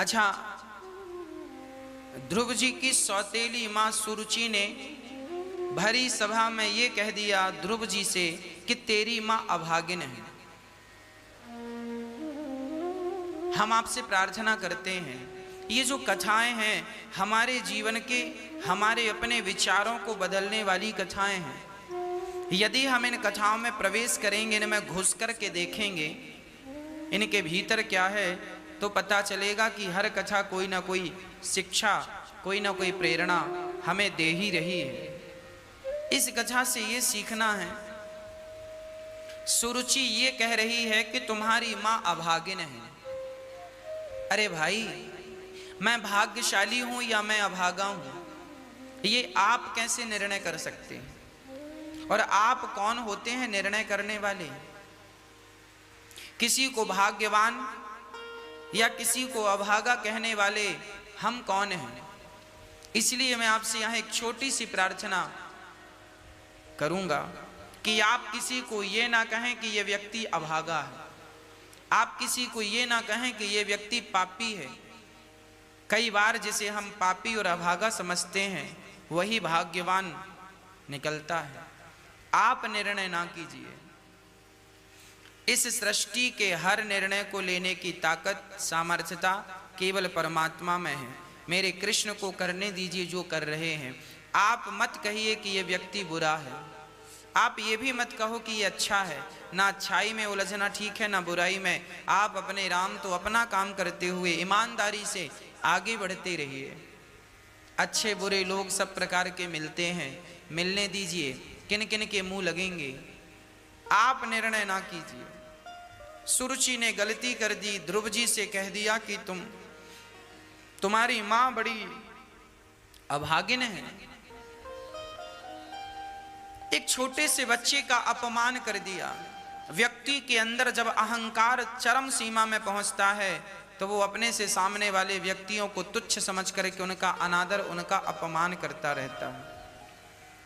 अच्छा, ध्रुव जी की सौतेली मां सुरुचि ने भरी सभा में ये कह दिया ध्रुव जी से कि तेरी मां अभागिन है। हम आपसे प्रार्थना करते हैं, ये जो कथाएं हैं हमारे जीवन के, हमारे अपने विचारों को बदलने वाली कथाएं हैं। यदि हम इन कथाओं में प्रवेश करेंगे, इनमें घुस कर के देखेंगे इनके भीतर क्या है, तो पता चलेगा कि हर कथा कोई ना कोई शिक्षा, कोई ना कोई प्रेरणा हमें दे ही रही है। इस कथा से ये सीखना है, सुरुचि ये कह रही है कि तुम्हारी मां अभागिन है। अरे भाई, मैं भाग्यशाली हूं या मैं अभागा हूं, ये आप कैसे निर्णय कर सकते हैं? और आप कौन होते हैं निर्णय करने वाले? किसी को भाग्यवान या किसी को अभागा कहने वाले हम कौन हैं? इसलिए मैं आपसे यहां एक छोटी सी प्रार्थना करूंगा कि आप किसी को ये ना कहें कि ये व्यक्ति अभागा है, आप किसी को ये ना कहें कि ये व्यक्ति पापी है। कई बार जिसे हम पापी और अभागा समझते हैं वही भाग्यवान निकलता है। आप निर्णय ना कीजिए। इस सृष्टि के हर निर्णय को लेने की ताकत, सामर्थ्यता केवल परमात्मा में है। मेरे कृष्ण को करने दीजिए जो कर रहे हैं। आप मत कहिए कि ये व्यक्ति बुरा है, आप ये भी मत कहो कि ये अच्छा है। ना अच्छाई में उलझना ठीक है, ना बुराई में। आप अपने राम तो अपना काम करते हुए ईमानदारी से आगे बढ़ते रहिए। अच्छे बुरे लोग सब प्रकार के मिलते हैं, मिलने दीजिए। किन किन के मुंह लगेंगे, आप निर्णय ना कीजिए। सुरुचि ने गलती कर दी, ध्रुव जी से कह दिया कि तुम्हारी मां बड़ी अभागिन है। एक छोटे से बच्चे का अपमान कर दिया। व्यक्ति के अंदर जब अहंकार चरम सीमा में पहुंचता है तो वो अपने से सामने वाले व्यक्तियों को तुच्छ समझ करके उनका अनादर, उनका अपमान करता रहता है।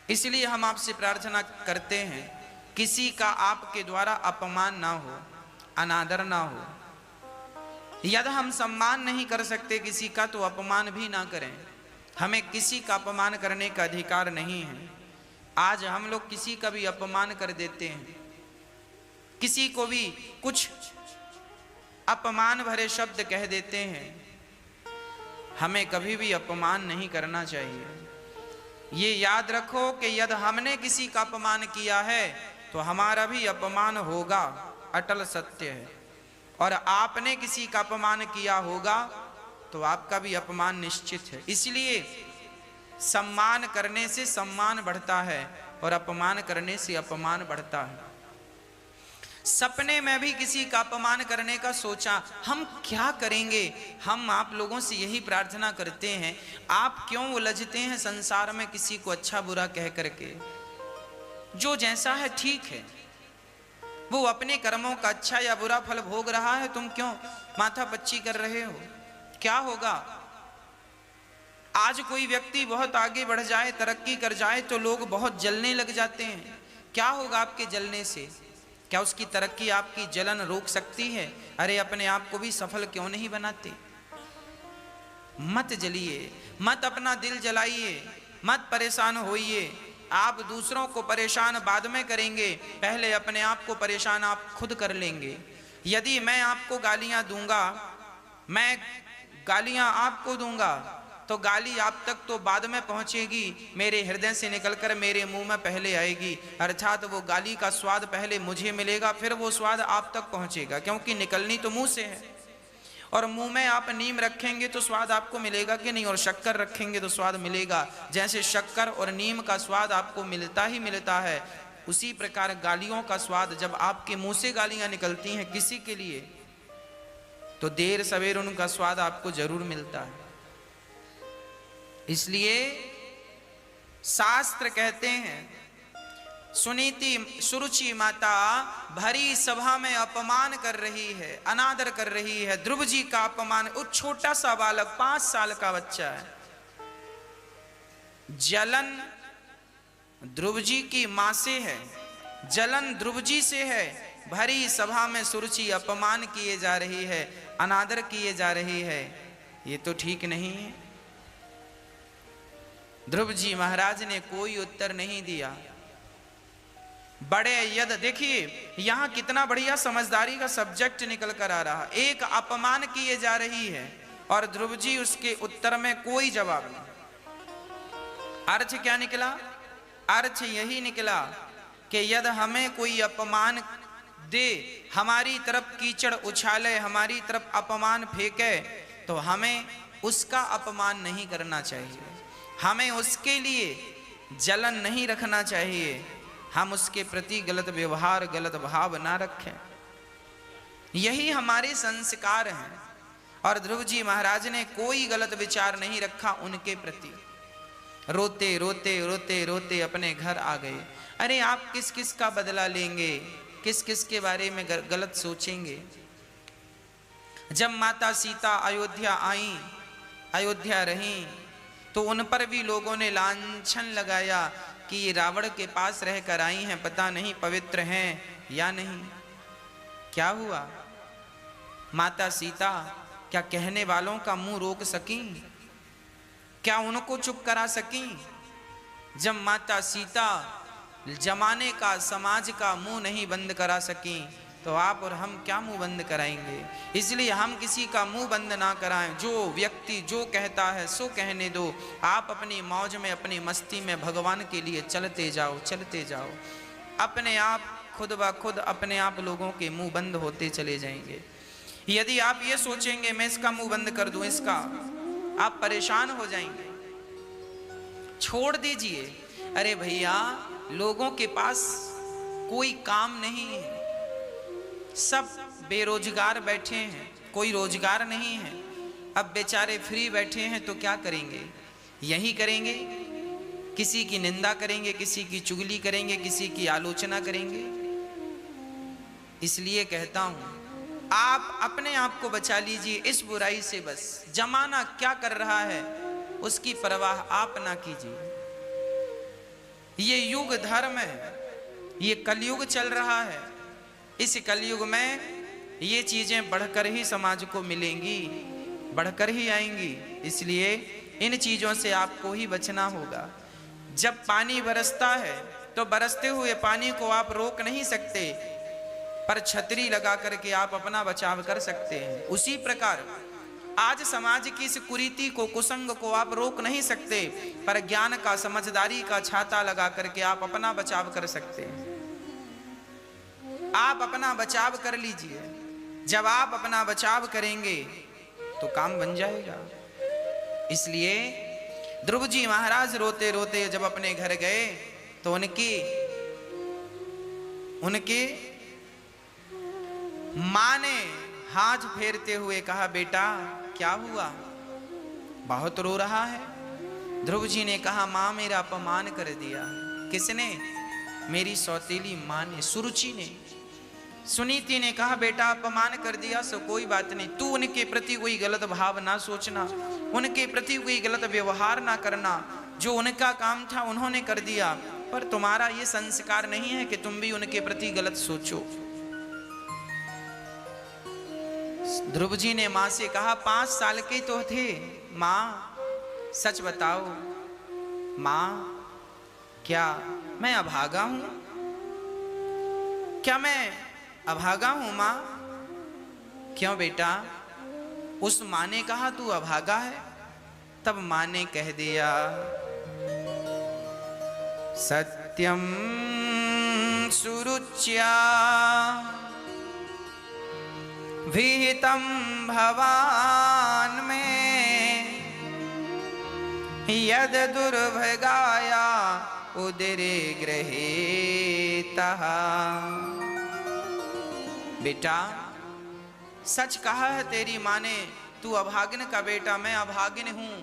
इसलिए हम आपसे प्रार्थना करते हैं, किसी का आपके द्वारा अपमान ना हो, अनादर ना हो। यदि हम सम्मान नहीं कर सकते किसी का तो अपमान भी ना करें। हमें किसी का अपमान करने का अधिकार नहीं है। आज हम लोग किसी का भी अपमान कर देते हैं, किसी को भी कुछ अपमान भरे शब्द कह देते हैं। हमें कभी भी अपमान नहीं करना चाहिए। ये याद रखो कि यदि हमने किसी का अपमान किया है तो हमारा भी अपमान होगा, अटल सत्य है। और आपने किसी का अपमान किया होगा तो आपका भी अपमान निश्चित है। इसलिए सम्मान करने से सम्मान बढ़ता है और अपमान करने से अपमान बढ़ता है। सपने में भी किसी का अपमान करने का सोचा, हम क्या करेंगे? हम आप लोगों से यही प्रार्थना करते हैं, आप क्यों उलझते हैं संसार में किसी को अच्छा बुरा कह करके? जो जैसा है ठीक है, वो अपने कर्मों का अच्छा या बुरा फल भोग रहा है, तुम क्यों माथा पच्ची कर रहे हो? क्या होगा? आज कोई व्यक्ति बहुत आगे बढ़ जाए, तरक्की कर जाए तो लोग बहुत जलने लग जाते हैं। क्या होगा आपके जलने से? क्या उसकी तरक्की आपकी जलन रोक सकती है? अरे अपने आप को भी सफल क्यों नहीं बनाते? मत जलिए, मत अपना दिल जलाइए, मत परेशान होइए। आप दूसरों को परेशान बाद में करेंगे, पहले अपने आप को परेशान आप खुद कर लेंगे। यदि मैं आपको गालियां दूंगा, मैं गालियां आपको दूंगा तो गाली आप तक तो बाद में पहुंचेगी, मेरे हृदय से निकलकर मेरे मुंह में पहले आएगी। अर्थात वो गाली का स्वाद पहले मुझे मिलेगा, फिर वो स्वाद आप तक पहुंचेगा, क्योंकि निकलनी तो मुंह से है। और मुंह में आप नीम रखेंगे तो स्वाद आपको मिलेगा कि नहीं, और शक्कर रखेंगे तो स्वाद मिलेगा। जैसे शक्कर और नीम का स्वाद आपको मिलता ही मिलता है, उसी प्रकार गालियों का स्वाद जब आपके मुंह से गालियां निकलती हैं किसी के लिए तो देर सवेर उनका स्वाद आपको जरूर मिलता है। इसलिए शास्त्र कहते हैं, सुनीति सुरुचि माता भरी सभा में अपमान कर रही है, अनादर कर रही है। ध्रुव जी का अपमान, वो छोटा सा बालक 5 साल का बच्चा है। जलन ध्रुव जी की मां से है, जलन ध्रुव जी से है। भरी सभा में सुरुचि अपमान किए जा रही है, अनादर किए जा रही है। ये तो ठीक नहीं है। ध्रुव जी महाराज ने कोई उत्तर नहीं दिया। बड़े यद देखिए यहां कितना बढ़िया समझदारी का सब्जेक्ट निकल कर आ रहा। एक अपमान किए जा रही है और ध्रुव जी उसके उत्तर में कोई जवाब नहीं। अर्थ क्या निकला? अर्थ यही निकला कि यदि हमें कोई अपमान दे, हमारी तरफ कीचड़ उछाले, हमारी तरफ अपमान फेंके, तो हमें उसका अपमान नहीं करना चाहिए, हमें उसके लिए जलन नहीं रखना चाहिए, हम उसके प्रति गलत व्यवहार गलत भाव ना रखें। यही हमारे संस्कार हैं। और ध्रुव जी महाराज ने कोई गलत विचार नहीं रखा उनके प्रति। रोते रोते रोते रोते अपने घर आ गए। अरे आप किस किस का बदला लेंगे, किस किस के बारे में गलत सोचेंगे। जब माता सीता अयोध्या आई, अयोध्या रहीं, तो उन पर भी लोगों ने लांछन लगाया कि ये रावण के पास रहकर आई हैं, पता नहीं पवित्र हैं या नहीं। क्या हुआ? माता सीता क्या कहने वालों का मुंह रोक सकी? क्या उनको चुप करा सकी? जब माता सीता जमाने का, समाज का मुंह नहीं बंद करा सकी, तो आप और हम क्या मुंह बंद कराएंगे? इसलिए हम किसी का मुंह बंद ना कराएं। जो व्यक्ति जो कहता है सो कहने दो। आप अपनी मौज में, अपनी मस्ती में भगवान के लिए चलते जाओ, चलते जाओ। अपने आप खुद ब खुद अपने आप लोगों के मुंह बंद होते चले जाएंगे। यदि आप ये सोचेंगे मैं इसका मुंह बंद कर दूं, इसका, आप परेशान हो जाएंगे। छोड़ दीजिए। अरे भैया लोगों के पास कोई काम नहीं है, सब बेरोजगार बैठे हैं, कोई रोजगार नहीं है। अब बेचारे फ्री बैठे हैं तो क्या करेंगे? यही करेंगे, किसी की निंदा करेंगे, किसी की चुगली करेंगे, किसी की आलोचना करेंगे। इसलिए कहता हूं आप अपने आप को बचा लीजिए इस बुराई से। बस जमाना क्या कर रहा है उसकी परवाह आप ना कीजिए। ये युग धर्म है, ये कलयुग चल रहा है। इस कलयुग में ये चीजें बढ़कर ही समाज को मिलेंगी, बढ़कर ही आएंगी। इसलिए इन चीजों से आपको ही बचना होगा। जब पानी बरसता है तो बरसते हुए पानी को आप रोक नहीं सकते, पर छतरी लगा करके आप अपना बचाव कर सकते हैं। उसी प्रकार आज समाज की इस कुरीति को, कुसंग को आप रोक नहीं सकते, पर ज्ञान का, समझदारी का छाता लगा करके आप अपना बचाव कर सकते हैं। आप अपना बचाव कर लीजिए। जब आप अपना बचाव करेंगे तो काम बन जाएगा। इसलिए ध्रुव जी महाराज रोते रोते जब अपने घर गए तो उनकी मां ने हाथ फेरते हुए कहा, बेटा क्या हुआ? बहुत रो रहा है। ध्रुव जी ने कहा, मां मेरा अपमान कर दिया। किसने? मेरी सौतेली मां ने, सुरुचि ने। सुनीति ने कहा, बेटा अपमान कर दिया सो कोई बात नहीं, तू उनके प्रति कोई गलत भाव ना सोचना, उनके प्रति कोई गलत व्यवहार ना करना। जो उनका काम था उन्होंने कर दिया, पर तुम्हारा ये संस्कार नहीं है कि तुम भी उनके प्रति गलत सोचो। ध्रुव जी ने मां से कहा, 5 साल के तो थे। मां सच बताओ, मां क्या मैं अभागा हूं? क्या मैं अभागा हूं मां? क्यों बेटा? उस मां ने कहा तू अभागा है। तब मां ने कह दिया, सत्यम सुरुच्या विहितम भवान में यद दुर्भगाया उदरे गृहीतः। बेटा सच कहा है तेरी माँ ने, तू अभागिन का बेटा, मैं अभागिन हूं।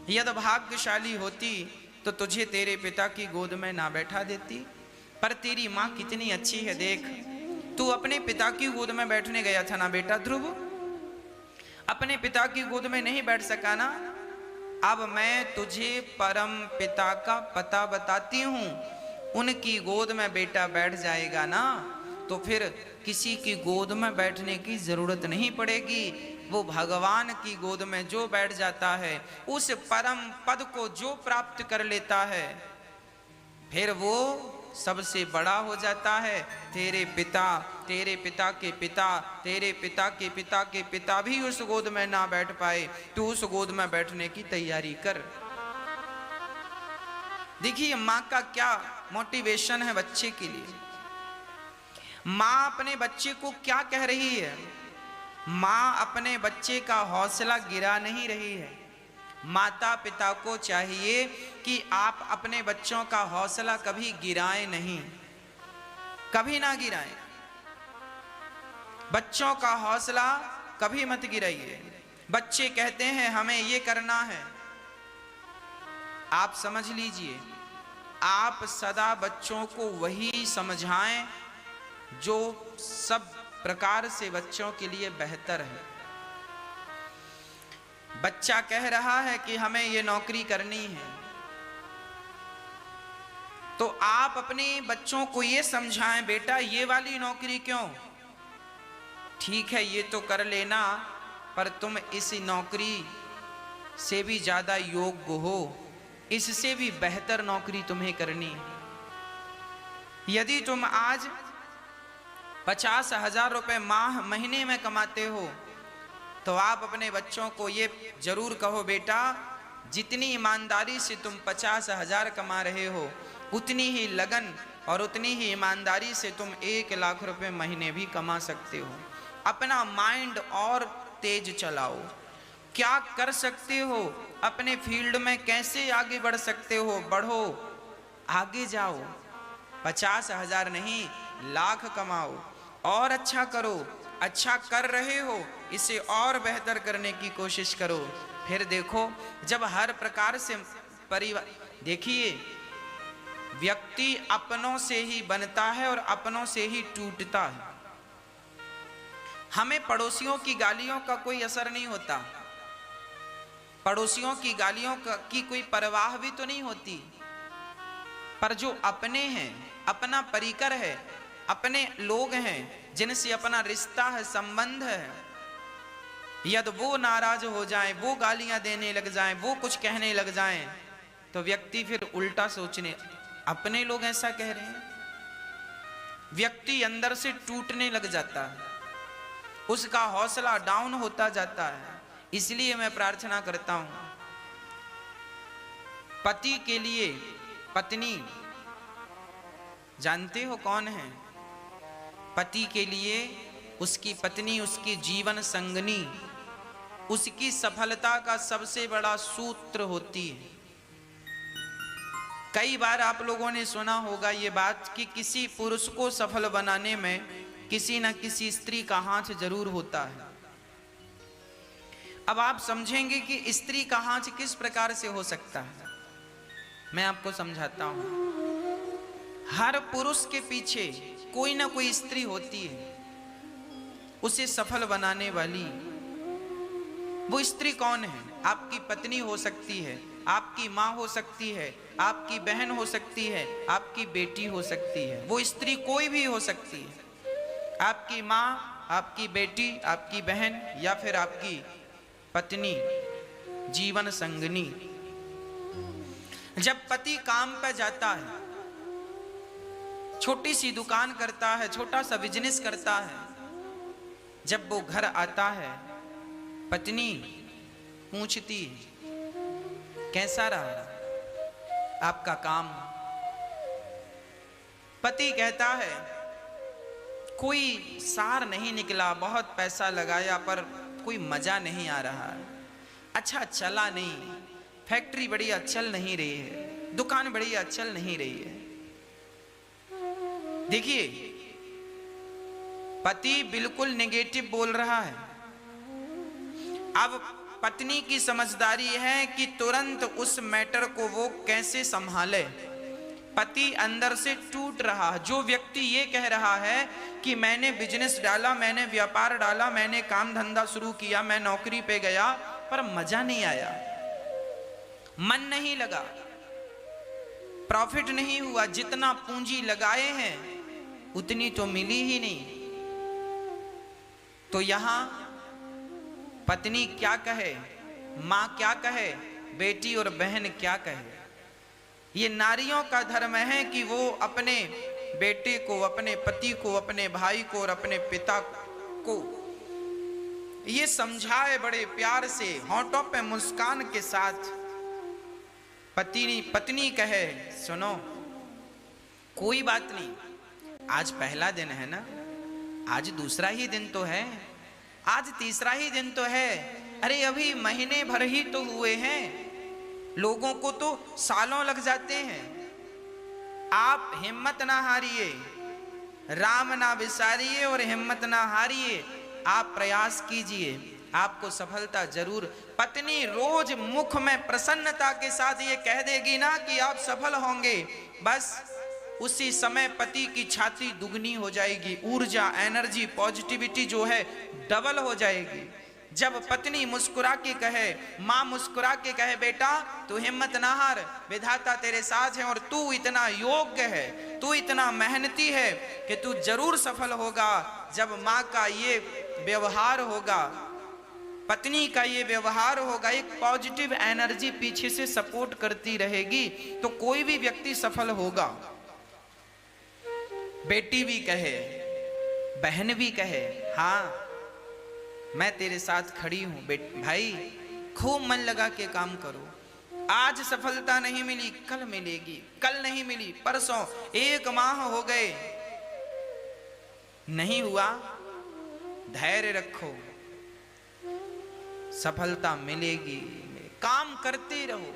यदि भाग्यशाली होती तो तुझे तेरे पिता की गोद में ना बैठा देती। पर तेरी माँ कितनी अच्छी है, देख तू अपने पिता की गोद में बैठने गया था ना बेटा ध्रुव, अपने पिता की गोद में नहीं बैठ सका ना। अब मैं तुझे परम पिता का पता बताती हूं, उनकी गोद में बेटा बैठ जाएगा ना तो फिर किसी की गोद में बैठने की जरूरत नहीं पड़ेगी। वो भगवान की गोद में जो बैठ जाता है, उस परम पद को जो प्राप्त कर लेता है, फिर वो सबसे बड़ा हो जाता है। तेरे पिता, तेरे पिता के पिता, तेरे पिता के पिता के पिता भी उस गोद में ना बैठ पाए, तू उस गोद में बैठने की तैयारी कर। देखिए माँ का क्या मोटिवेशन है बच्चे के लिए। माँ अपने बच्चे को क्या कह रही है? माँ अपने बच्चे का हौसला गिरा नहीं रही है। माता पिता को चाहिए कि आप अपने बच्चों का हौसला कभी गिराएं नहीं, कभी ना गिराएं। बच्चों का हौसला कभी मत गिराइए। बच्चे कहते हैं हमें ये करना है, आप समझ लीजिए, आप सदा बच्चों को वही समझाएं जो सब प्रकार से बच्चों के लिए बेहतर है। बच्चा कह रहा है कि हमें ये नौकरी करनी है, तो आप अपने बच्चों को ये समझाएं, बेटा ये वाली नौकरी क्यों, ठीक है ये तो कर लेना, पर तुम इस नौकरी से भी ज्यादा योग्य हो, इससे भी बेहतर नौकरी तुम्हें करनी है। यदि तुम आज 50,000 रुपए महीने में कमाते हो, तो आप अपने बच्चों को ये जरूर कहो, बेटा जितनी ईमानदारी से तुम 50,000 कमा रहे हो, उतनी ही लगन और उतनी ही ईमानदारी से तुम 1 लाख रुपए महीने भी कमा सकते हो। अपना माइंड और तेज चलाओ, क्या कर सकते हो, अपने फील्ड में कैसे आगे बढ़ सकते हो, बढ़ो, आगे जाओ। 50,000 नहीं, लाख कमाओ और अच्छा करो। अच्छा कर रहे हो, इसे और बेहतर करने की कोशिश करो। फिर देखो जब हर प्रकार से परिवार, देखिए व्यक्ति अपनों से ही बनता है और अपनों से ही टूटता है। हमें पड़ोसियों की गालियों का कोई असर नहीं होता, पड़ोसियों की गालियों की कोई परवाह भी तो नहीं होती, पर जो अपने हैं, अपना परिकर है, अपने लोग हैं जिनसे अपना रिश्ता है, संबंध है, यदि वो नाराज हो जाएं, वो गालियां देने लग जाएं, वो कुछ कहने लग जाएं, तो व्यक्ति फिर उल्टा सोचने, अपने लोग ऐसा कह रहे हैं, व्यक्ति अंदर से टूटने लग जाता है, उसका हौसला डाउन होता जाता है। इसलिए मैं प्रार्थना करता हूं, पति के लिए पत्नी जानते हो कौन है? पति के लिए उसकी पत्नी उसकी जीवन संगनी, उसकी सफलता का सबसे बड़ा सूत्र होती है। कई बार आप लोगों ने सुना होगा ये बात कि किसी पुरुष को सफल बनाने में किसी न किसी स्त्री का हाथ जरूर होता है। अब आप समझेंगे कि स्त्री का हाथ किस प्रकार से हो सकता है, मैं आपको समझाता हूं। हर पुरुष के पीछे कोई ना कोई स्त्री होती है उसे सफल बनाने वाली। वो स्त्री कौन है? आपकी पत्नी हो सकती है, आपकी माँ हो सकती है, आपकी बहन हो सकती है, आपकी बेटी हो सकती है। वो स्त्री कोई भी हो सकती है, आपकी माँ, आपकी बेटी, आपकी बहन या फिर आपकी पत्नी, जीवन संगनी। जब पति काम पर जाता है, छोटी सी दुकान करता है, छोटा सा बिजनेस करता है, जब वो घर आता है पत्नी पूछती कैसा रहा आपका काम? पति कहता है कोई सार नहीं निकला, बहुत पैसा लगाया पर कोई मजा नहीं आ रहा, अच्छा चला नहीं, फैक्ट्री बढ़िया चल नहीं रही है, दुकान बढ़िया चल नहीं रही है। देखिए पति बिल्कुल नेगेटिव बोल रहा है। अब पत्नी की समझदारी है कि तुरंत उस मैटर को वो कैसे संभाले। पति अंदर से टूट रहा है। जो व्यक्ति ये कह रहा है कि मैंने बिजनेस डाला, मैंने व्यापार डाला, मैंने काम धंधा शुरू किया, मैं नौकरी पे गया, पर मजा नहीं आया, मन नहीं लगा, प्रॉफिट नहीं हुआ, जितना पूंजी लगाए हैं उतनी तो मिली ही नहीं। तो यहां पत्नी क्या कहे, मां क्या कहे, बेटी और बहन क्या कहे। ये नारियों का धर्म है कि वो अपने बेटे को, अपने पति को, अपने भाई को और अपने पिता को ये समझाए बड़े प्यार से, होंठों पे मुस्कान के साथ। पत्नी कहे सुनो, कोई बात नहीं, आज पहला दिन है ना, आज दूसरा ही दिन तो है, आज तीसरा ही दिन तो है, अरे अभी महीने भर ही तो हुए हैं, लोगों को तो सालों लग जाते हैं। आप हिम्मत ना हारिए, राम ना विसारिए और हिम्मत ना हारिए, आप प्रयास कीजिए, आपको सफलता जरूर। पत्नी रोज मुख में प्रसन्नता के साथ ये कह देगी ना कि आप सफल होंगे, बस उसी समय पति की छाती दुगनी हो जाएगी, ऊर्जा, एनर्जी, पॉजिटिविटी जो है डबल हो जाएगी। जब पत्नी मुस्कुरा के कहे, मां मुस्कुरा के कहे, बेटा तू हिम्मत ना हार, विधाता तेरे साथ है और तू इतना योग्य है, तू इतना मेहनती है कि तू जरूर सफल होगा। जब मां का ये व्यवहार होगा, पत्नी का ये व्यवहार होगा, एक पॉजिटिव एनर्जी पीछे से सपोर्ट करती रहेगी, तो कोई भी व्यक्ति सफल होगा। बेटी भी कहे, बहन भी कहे, हाँ मैं तेरे साथ खड़ी हूं, भाई खूब मन लगा के काम करो, आज सफलता नहीं मिली कल मिलेगी, कल नहीं मिली परसों, 1 माह हो गए नहीं हुआ, धैर्य रखो, सफलता मिलेगी, काम करते रहो।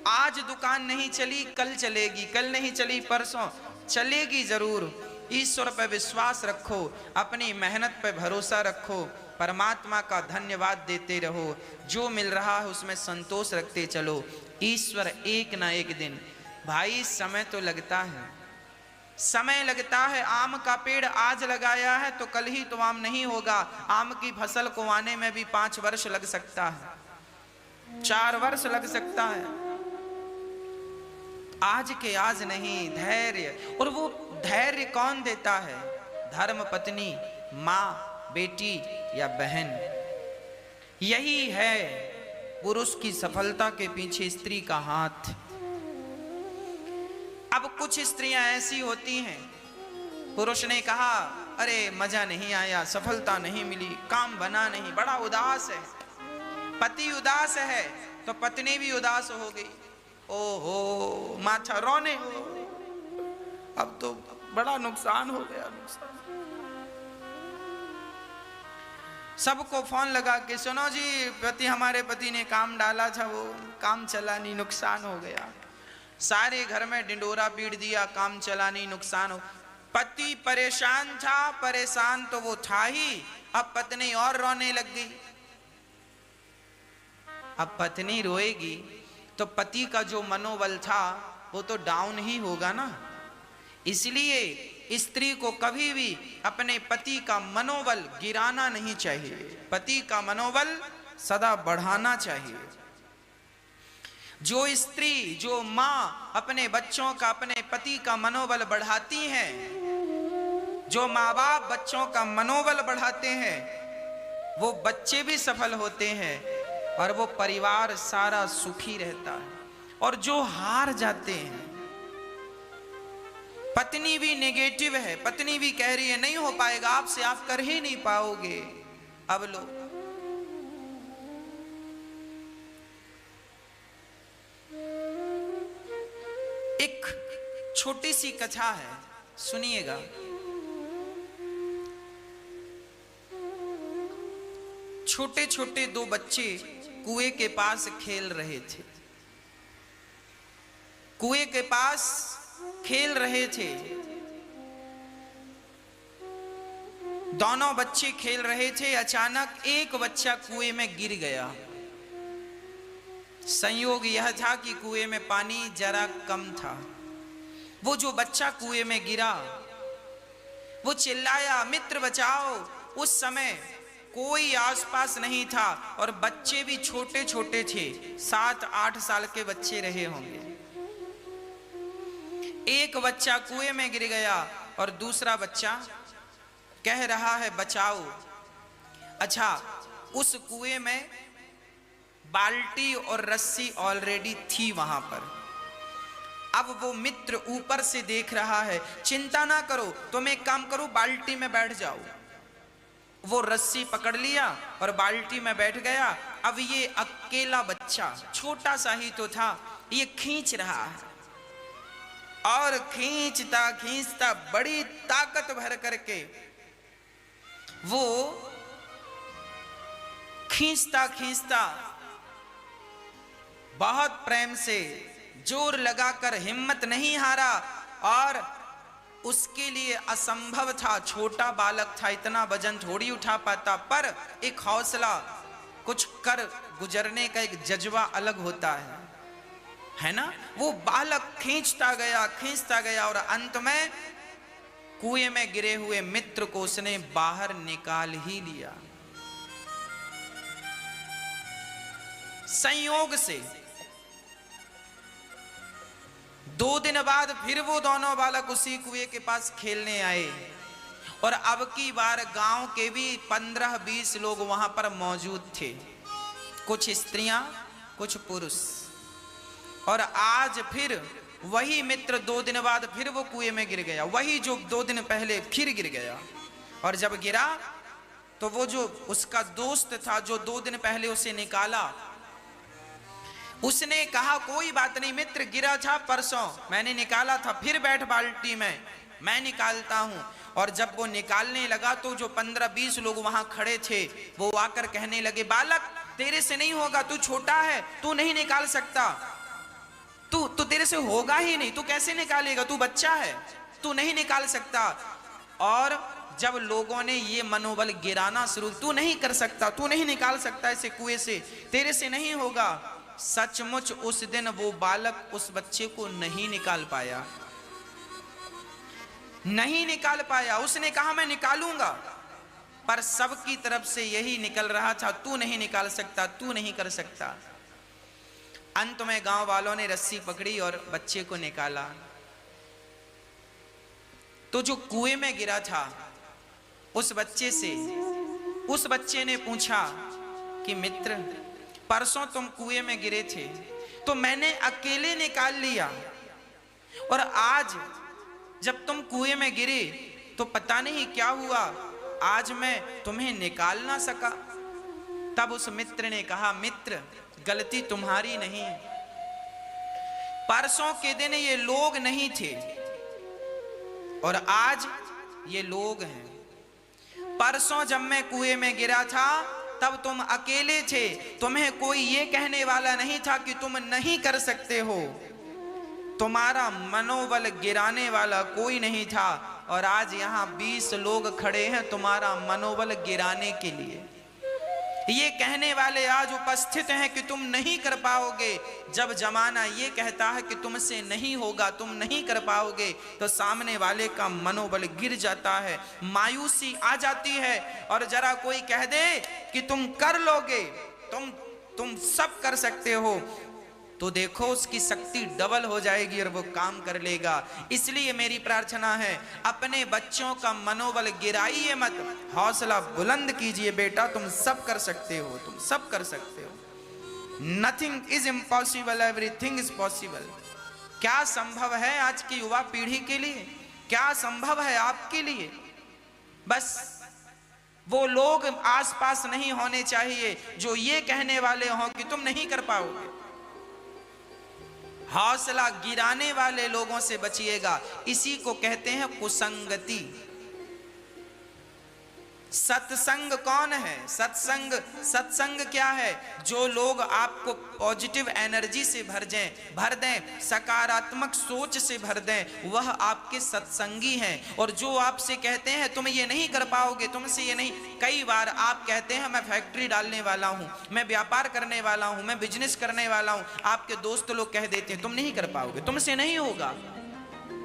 आज दुकान नहीं चली कल चलेगी, कल नहीं चली परसों चलेगी जरूर। ईश्वर पर विश्वास रखो, अपनी मेहनत पर भरोसा रखो, परमात्मा का धन्यवाद देते रहो, जो मिल रहा है उसमें संतोष रखते चलो। ईश्वर एक ना एक दिन, भाई समय तो लगता है, समय लगता है। आम का पेड़ आज लगाया है तो कल ही तो आम नहीं होगा, आम की फसल को आने में भी 5 वर्ष लग सकता है, 4 वर्ष लग सकता है। आज के आज नहीं, धैर्य। और वो धैर्य कौन देता है? धर्म पत्नी, मां, बेटी या बहन। यही है पुरुष की सफलता के पीछे स्त्री का हाथ। अब कुछ स्त्रियां ऐसी होती हैं, पुरुष ने कहा अरे मजा नहीं आया, सफलता नहीं मिली, काम बना नहीं, बड़ा उदास है, पति उदास है तो पत्नी भी उदास हो गई, ओहो माथा रोने हो, अब तो बड़ा नुकसान हो गया। सबको फोन लगा के, सुनो जी हमारे पति ने काम डाला था, वो काम चला नहीं, नुकसान हो गया। सारे घर में डिंडोरा पीट दिया, काम चला नहीं, नुकसान हो। पति परेशान था, परेशान तो वो था ही, अब पत्नी और रोने लग गई। अब पत्नी रोएगी तो पति का जो मनोबल था वो तो डाउन ही होगा ना। इसलिए स्त्री को कभी भी अपने पति का मनोबल गिराना नहीं चाहिए, पति का मनोबल सदा बढ़ाना चाहिए। जो स्त्री, जो माँ अपने बच्चों का, अपने पति का मनोबल बढ़ाती हैं, जो माँ बाप बच्चों का मनोबल बढ़ाते हैं, वो बच्चे भी सफल होते हैं और वो परिवार सारा सुखी रहता है। और जो हार जाते हैं, पत्नी भी नेगेटिव है, पत्नी भी कह रही है नहीं हो पाएगा आपसे, आप कर ही नहीं पाओगे। अब लो, एक छोटी सी कथा है, सुनिएगा। छोटे छोटे 2 बच्चे कुएं के पास खेल रहे थे, कुएं के पास खेल रहे थे। दोनों बच्चे खेल रहे थे, अचानक एक बच्चा कुएं में गिर गया। संयोग यह था कि कुएं में पानी जरा कम था। वो जो बच्चा कुएं में गिरा, वो चिल्लाया मित्र बचाओ। उस समय कोई आसपास नहीं था और बच्चे भी छोटे छोटे थे, 7-8 साल के बच्चे रहे होंगे। एक बच्चा कुएं में गिर गया, और दूसरा बच्चा कह रहा है बचाओ। अच्छा, उस कुएं में बाल्टी और रस्सी ऑलरेडी थी वहां पर। अब वो मित्र ऊपर से देख रहा है, चिंता ना करो, तुम एक काम करो, बाल्टी में बैठ जाओ। वो रस्सी पकड़ लिया और बाल्टी में बैठ गया। अब ये अकेला बच्चा, छोटा सा ही तो था, ये खींच रहा है और खींचता खींचता बड़ी ताकत भर करके वो खींचता खींचता बहुत प्रेम से जोर लगाकर हिम्मत नहीं हारा। और उसके लिए असंभव था, छोटा बालक था, इतना वजन थोड़ी उठा पाता, पर एक हौसला, कुछ कर गुजरने का एक जज्बा अलग होता है ना। वो बालक खींचता गया और अंत में कुएं में गिरे हुए मित्र को उसने बाहर निकाल ही लिया। संयोग से 2 दिन बाद फिर वो दोनों बालक उसी कुएं के पास खेलने आए और अब की बार गांव के भी 15-20 लोग वहां पर मौजूद थे, कुछ स्त्रियां कुछ पुरुष। और आज फिर वही मित्र 2 दिन बाद फिर वो कुएं में गिर गया, वही जो 2 दिन पहले फिर गिर गया। और जब गिरा तो वो जो उसका दोस्त था जो 2 दिन पहले उसे निकाला, उसने कहा कोई बात नहीं मित्र, गिरा था परसों, मैंने निकाला था, फिर बैठ बाल्टी में, मैं निकालता हूं। और जब वो निकालने लगा तो जो 15-20 लोग वहां खड़े थे वो आकर कहने लगे, बालक तेरे से नहीं होगा, तू छोटा है, तू नहीं निकाल सकता, तू तेरे से होगा ही नहीं, तू कैसे निकालेगा, तू बच्चा है, तू नहीं निकाल सकता। और जब लोगों ने ये मनोबल गिराना शुरू, तू नहीं कर सकता, तू नहीं निकाल सकता इसे कुएं से, तेरे से नहीं होगा, सचमुच उस दिन वो बालक उस बच्चे को नहीं निकाल पाया, नहीं निकाल पाया। उसने कहा मैं निकालूंगा, पर सबकी तरफ से यही निकल रहा था, तू नहीं निकाल सकता, तू नहीं कर सकता। अंत में गांव वालों ने रस्सी पकड़ी और बच्चे को निकाला। तो जो कुएं में गिरा था उस बच्चे ने पूछा कि मित्र, परसों तुम कुएं में गिरे थे तो मैंने अकेले निकाल लिया, और आज जब तुम कुएं में गिरे तो पता नहीं क्या हुआ, आज मैं तुम्हें निकाल ना सका। तब उस मित्र ने कहा, मित्र गलती तुम्हारी नहीं, परसों के दिन ये लोग नहीं थे और आज ये लोग हैं। परसों जब मैं कुएं में गिरा था तब तुम अकेले थे, तुम्हें कोई ये कहने वाला नहीं था कि तुम नहीं कर सकते हो, तुम्हारा मनोबल गिराने वाला कोई नहीं था। और आज यहाँ 20 लोग खड़े हैं तुम्हारा मनोबल गिराने के लिए, ये कहने वाले आज उपस्थित हैं कि तुम नहीं कर पाओगे। जब जमाना ये कहता है कि तुमसे नहीं होगा, तुम नहीं कर पाओगे, तो सामने वाले का मनोबल गिर जाता है, मायूसी आ जाती है। और जरा कोई कह दे कि तुम कर लोगे, तुम सब कर सकते हो, तो देखो उसकी शक्ति डबल हो जाएगी और वो काम कर लेगा। इसलिए मेरी प्रार्थना है, अपने बच्चों का मनोबल गिराइए मत, हौसला बुलंद कीजिए। बेटा तुम सब कर सकते हो, तुम सब कर सकते हो। Nothing is impossible, everything is possible. क्या संभव है आज की युवा पीढ़ी के लिए, क्या संभव है आपके लिए? बस वो लोग आसपास नहीं होने चाहिए जो ये कहने वाले हों कि तुम नहीं कर पाओगे। हौसला गिराने वाले लोगों से बचिएगा, इसी को कहते हैं कुसंगति। सत्संग कौन है? सत्संग क्या है? जो लोग आपको पॉजिटिव एनर्जी से भर दें, सकारात्मक सोच से भर दें, वह आपके सत्संगी हैं। और जो आपसे कहते हैं तुम ये नहीं कर पाओगे, तुमसे ये नहीं, कई बार आप कहते हैं मैं फैक्ट्री डालने वाला हूं, मैं व्यापार करने वाला हूं, मैं बिजनेस करने वाला हूं, आपके दोस्त लोग कह देते हैं तुम नहीं कर पाओगे, तुमसे नहीं होगा।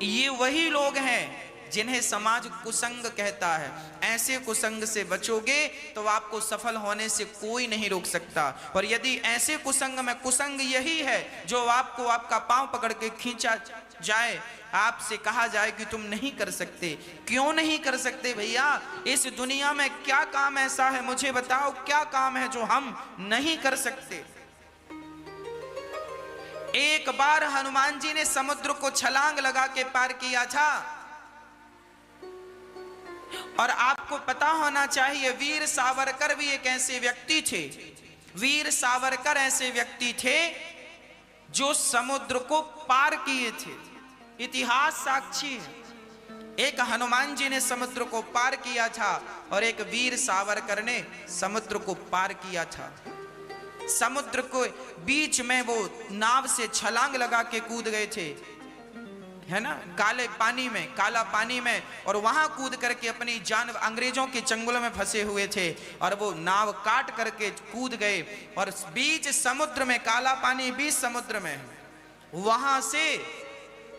ये वही लोग हैं जिन्हें समाज कुसंग कहता है। ऐसे कुसंग से बचोगे तो आपको सफल होने से कोई नहीं रोक सकता। और यदि ऐसे कुसंग में कुसंग यही है जो आपको आपका पांव पकड़ के खींचा जाए, आपसे कहा जाए कि तुम नहीं कर सकते। क्यों नहीं कर सकते भैया? इस दुनिया में क्या काम ऐसा है, मुझे बताओ क्या काम है जो हम नहीं कर सकते? एक बार हनुमान जी ने समुद्र को छलांग लगा के पार किया था। और आपको पता होना चाहिए वीर सावरकर भी एक ऐसे व्यक्ति थे। वीर सावरकर ऐसे व्यक्ति थे जो समुद्र को पार किए थे। इतिहास साक्षी है। एक हनुमान जी ने समुद्र को पार किया था और एक वीर सावरकर ने समुद्र को पार किया था। समुद्र को बीच में वो नाव से छलांग लगा के कूद गए थे, है ना, काले पानी में, काला पानी में, और वहां कूद करके अपनी जान, अंग्रेजों के चंगुल में फंसे हुए थे और वो नाव काट करके कूद गए और बीच समुद्र में, काला पानी बीच समुद्र में, वहां से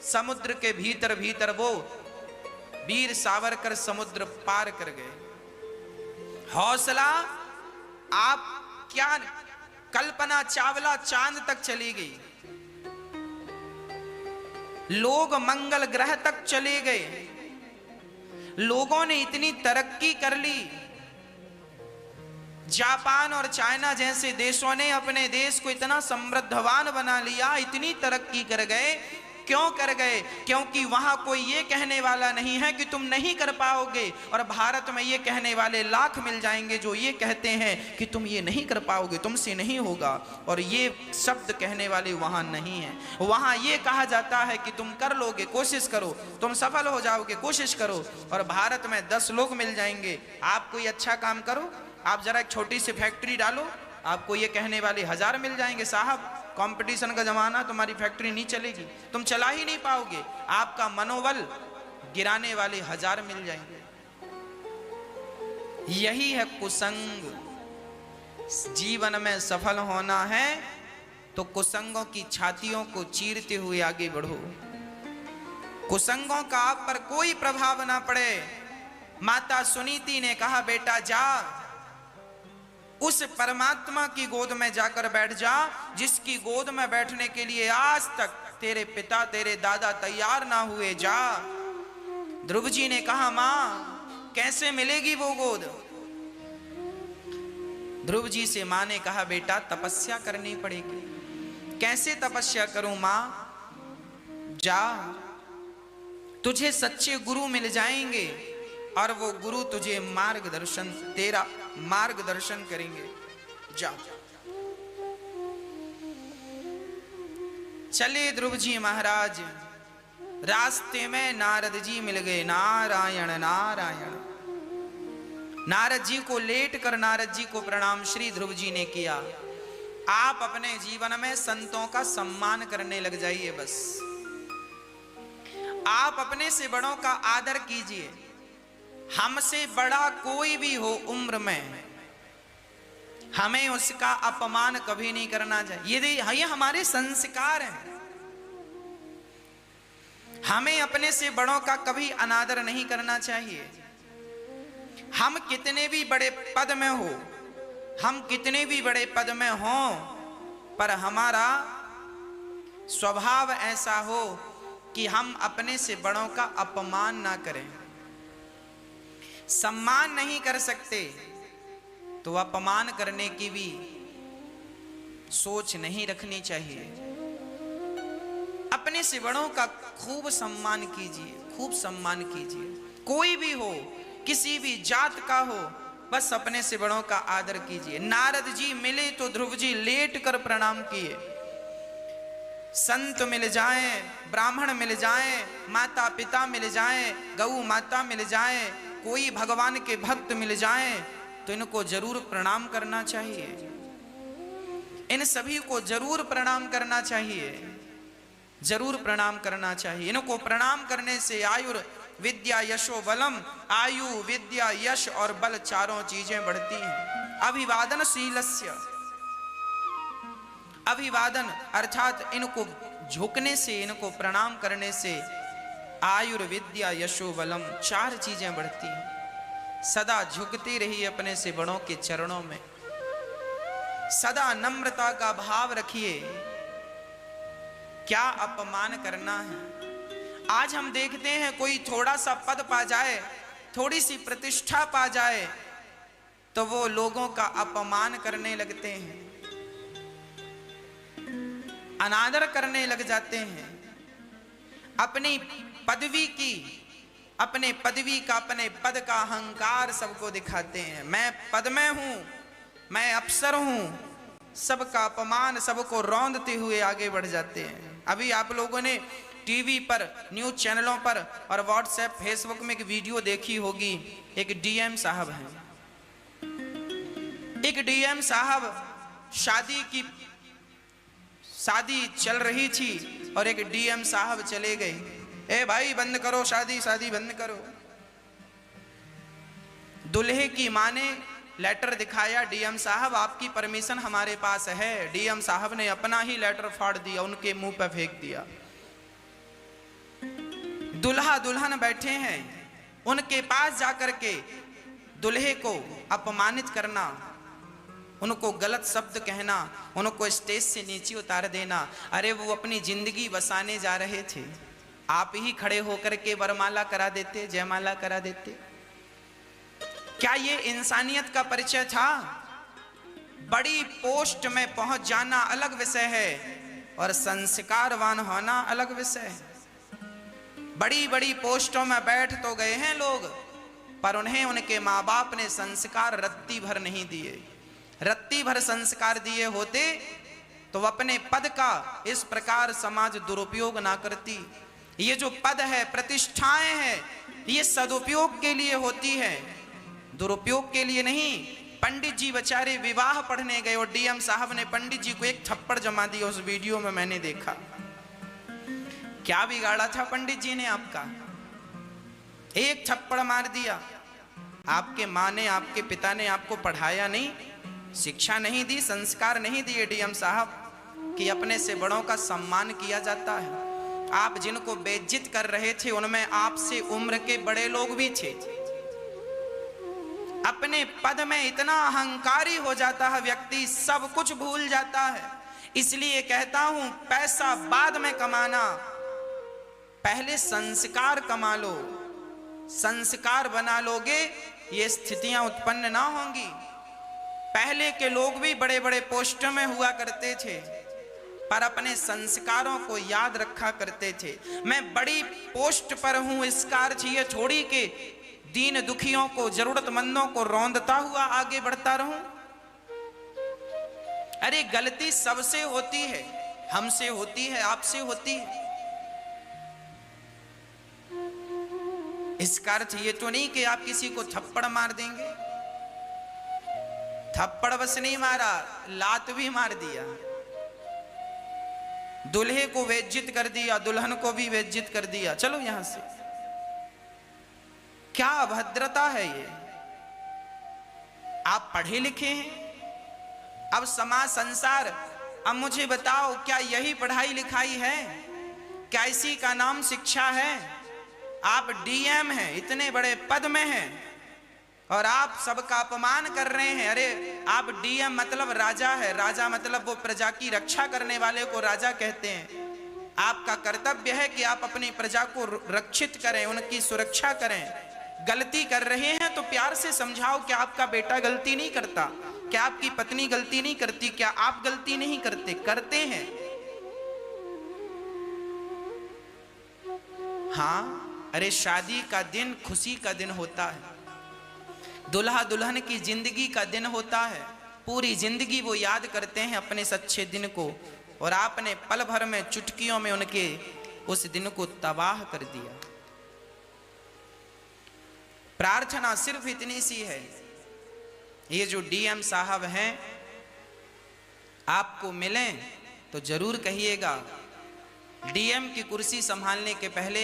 समुद्र के भीतर भीतर वो वीर सावरकर समुद्र पार कर गए। हौसला, आप क्या, कल्पना चावला चांद तक चली गई, लोग मंगल ग्रह तक चले गए, लोगों ने इतनी तरक्की कर ली। जापान और चाइना जैसे देशों ने अपने देश को इतना समृद्धवान बना लिया, इतनी तरक्की कर गए। क्यों कर गए? क्योंकि वहां कोई ये कहने वाला नहीं है कि तुम नहीं कर पाओगे, और भारत में ये कहने वाले लाख मिल जाएंगे जो ये कहते हैं कि तुम ये नहीं कर पाओगे, तुमसे नहीं होगा, और ये शब्द कहने वाले वहां नहीं है। वहां ये कहा जाता है कि तुम कर लोगे, कोशिश करो, तुम सफल हो जाओगे, कोशिश करो। और भारत में 10 लोग मिल जाएंगे, आप कोई अच्छा काम करो, आप जरा एक छोटी सी फैक्ट्री डालो, आपको ये कहने वाले 1000 मिल जाएंगे। साहब, कंपटीशन का जमाना, तुम्हारी फैक्ट्री नहीं चलेगी, तुम चला ही नहीं पाओगे, आपका मनोबल गिराने वाले 1000 मिल जाएंगे। यही है कुसंग। जीवन में सफल होना है तो कुसंगों की छातियों को चीरते हुए आगे बढ़ो। कुसंगों का आप पर कोई प्रभाव ना पड़े। माता सुनीति ने कहा, बेटा जा, उस परमात्मा की गोद में जाकर बैठ जा जिसकी गोद में बैठने के लिए आज तक तेरे पिता, तेरे दादा तैयार ना हुए। जा। ध्रुव जी ने कहा, मां कैसे मिलेगी वो गोद? ध्रुव जी से मां ने कहा, बेटा तपस्या करनी पड़ेगी। कैसे तपस्या करूं मां? जा, तुझे सच्चे गुरु मिल जाएंगे और वो गुरु तुझे मार्गदर्शन, तेरा मार्गदर्शन करेंगे। जा। चले ध्रुव जी महाराज, रास्ते में नारद जी मिल गए। नारायण नारायण। नारद जी को लेट कर नारद जी को प्रणाम श्री ध्रुव जी ने किया। आप अपने जीवन में संतों का सम्मान करने लग जाइए। बस आप अपने से बड़ों का आदर कीजिए। हमसे बड़ा कोई भी हो उम्र में, हमें उसका अपमान कभी नहीं करना चाहिए। ये हमारे संस्कार हैं। हमें अपने से बड़ों का कभी अनादर नहीं करना चाहिए। हम कितने भी बड़े पद में हो, हम कितने भी बड़े पद में हों, पर हमारा स्वभाव ऐसा हो कि हम अपने से बड़ों का अपमान ना करें। सम्मान नहीं कर सकते तो अपमान करने की भी सोच नहीं रखनी चाहिए। अपने से बड़ों का खूब सम्मान कीजिए, खूब सम्मान कीजिए। कोई भी हो, किसी भी जात का हो, बस अपने से बड़ों का आदर कीजिए। नारद जी मिले तो ध्रुव जी लेट कर प्रणाम किए। संत मिल जाएं, ब्राह्मण मिल जाएं, माता पिता मिल जाएं, गौ माता मिल जाएं, कोई भगवान के भक्त मिल जाएं, तो इनको जरूर प्रणाम करना चाहिए। इन सभी को जरूर प्रणाम करना चाहिए, जरूर प्रणाम करना चाहिए। इनको प्रणाम करने से आयुर विद्या यशो बलम, आयु विद्या यश और बल चारों चीजें बढ़ती हैं। अभिवादन शीलस्य, अभिवादन अर्थात इनको झुकने से, इनको प्रणाम करने से आयुर्विद्या यशो बलम, 4 चीजें बढ़ती हैं। सदा झुकती रही अपने से बड़ों के चरणों में, सदा नम्रता का भाव रखिए। क्या अपमान करना है? आज हम देखते हैं कोई थोड़ा सा पद पा जाए, थोड़ी सी प्रतिष्ठा पा जाए, तो वो लोगों का अपमान करने लगते हैं, अनादर करने लग जाते हैं। अपनी पदवी की, अपने पदवी का, अपने पद का अहंकार सबको दिखाते हैं। मैं पद में हूं, मैं अफसर हूं, सबका अपमान, सबको रौंदते हुए आगे बढ़ जाते हैं। अभी आप लोगों ने टीवी पर, न्यूज चैनलों पर और व्हाट्सएप फेसबुक में एक वीडियो देखी होगी। एक डीएम साहब हैं, एक डीएम साहब शादी चल रही थी और एक डीएम साहब चले गए। ए भाई बंद करो शादी, शादी बंद करो। दुल्हे की मां ने लेटर दिखाया, डीएम साहब आपकी परमिशन हमारे पास है। डीएम साहब ने अपना ही लेटर फाड़ दिया, उनके मुंह पर फेंक दिया। दुल्हा दुल्हन बैठे हैं, उनके पास जाकर के दुल्हे को अपमानित करना, उनको गलत शब्द कहना, उनको स्टेज से नीचे उतार देना। अरे वो अपनी जिंदगी बसाने जा रहे थे, आप ही खड़े होकर के वरमाला करा देते, जयमाला करा देते। क्या ये इंसानियत का परिचय था? बड़ी पोस्ट में पहुंच जाना अलग विषय है और संस्कारवान होना अलग विषय है। बड़ी बड़ी पोस्टों में बैठ तो गए हैं लोग, पर उन्हें उनके माँ बाप ने संस्कार रत्ती भर नहीं दिए। रत्ती भर संस्कार दिए होते तो अपने पद का इस प्रकार समाज दुरुपयोग ना करती। ये जो पद है, प्रतिष्ठाएं हैं, ये सदुपयोग के लिए होती है, दुरुपयोग के लिए नहीं। पंडित जी बेचारे विवाह पढ़ने गए और डीएम साहब ने पंडित जी को एक थप्पड़ जमा दिया। उस वीडियो में मैंने देखा। क्या बिगाड़ा था पंडित जी ने आपका? एक थप्पड़ मार दिया। आपके माँ ने, आपके पिता ने आपको पढ़ाया नहीं, शिक्षा नहीं दी, संस्कार नहीं दिए डीएम साहब कि अपने से बड़ों का सम्मान किया जाता है। आप जिनको बेइज्जत कर रहे थे उनमें आपसे उम्र के बड़े लोग भी थे। अपने पद में इतना अहंकारी हो जाता है व्यक्ति, सब कुछ भूल जाता है। इसलिए कहता हूं, पैसा बाद में कमाना, पहले संस्कार कमा लो। संस्कार बना लोगे, ये स्थितियां उत्पन्न ना होंगी। पहले के लोग भी बड़े बड़े पोस्ट में हुआ करते थे, पर अपने संस्कारों को याद रखा करते थे। मैं बड़ी पोस्ट पर हूं, इसका अर्थ ये थोड़ी के दीन दुखियों को, जरूरतमंदों को रौंदता हुआ आगे बढ़ता रहूं। अरे गलती सबसे होती है, हमसे होती है, आपसे होती है। इसका अर्थ ये तो नहीं कि आप किसी को थप्पड़ मार देंगे। थप्पड़ बस नहीं मारा, लात भी मार दिया। दूल्हे को बेइज्जत कर दिया, दुल्हन को भी बेइज्जत कर दिया। चलो यहां से। क्या अभद्रता है ये? आप पढ़े लिखे हैं, अब समाज संसार, अब मुझे बताओ, क्या यही पढ़ाई लिखाई है? क्या इसी का नाम शिक्षा है? आप डीएम हैं, इतने बड़े पद में हैं और आप सबका अपमान कर रहे हैं। अरे आप डीएम मतलब राजा है, राजा मतलब वो प्रजा की रक्षा करने वाले को राजा कहते हैं। आपका कर्तव्य है कि आप अपनी प्रजा को रक्षित करें, उनकी सुरक्षा करें। गलती कर रहे हैं तो प्यार से समझाओ। क्या आपका बेटा गलती नहीं करता? क्या आपकी पत्नी गलती नहीं करती? क्या आप गलती नहीं करते? करते हैं। हाँ, अरे शादी का दिन खुशी का दिन होता है, दुल्हा दुल्हन की जिंदगी का दिन होता है। पूरी जिंदगी वो याद करते हैं अपने सच्चे दिन को, और आपने पल भर में, चुटकियों में उनके उस दिन को तबाह कर दिया। प्रार्थना सिर्फ इतनी सी है, ये जो डीएम साहब हैं आपको मिलें तो जरूर कहिएगा, डीएम की कुर्सी संभालने के पहले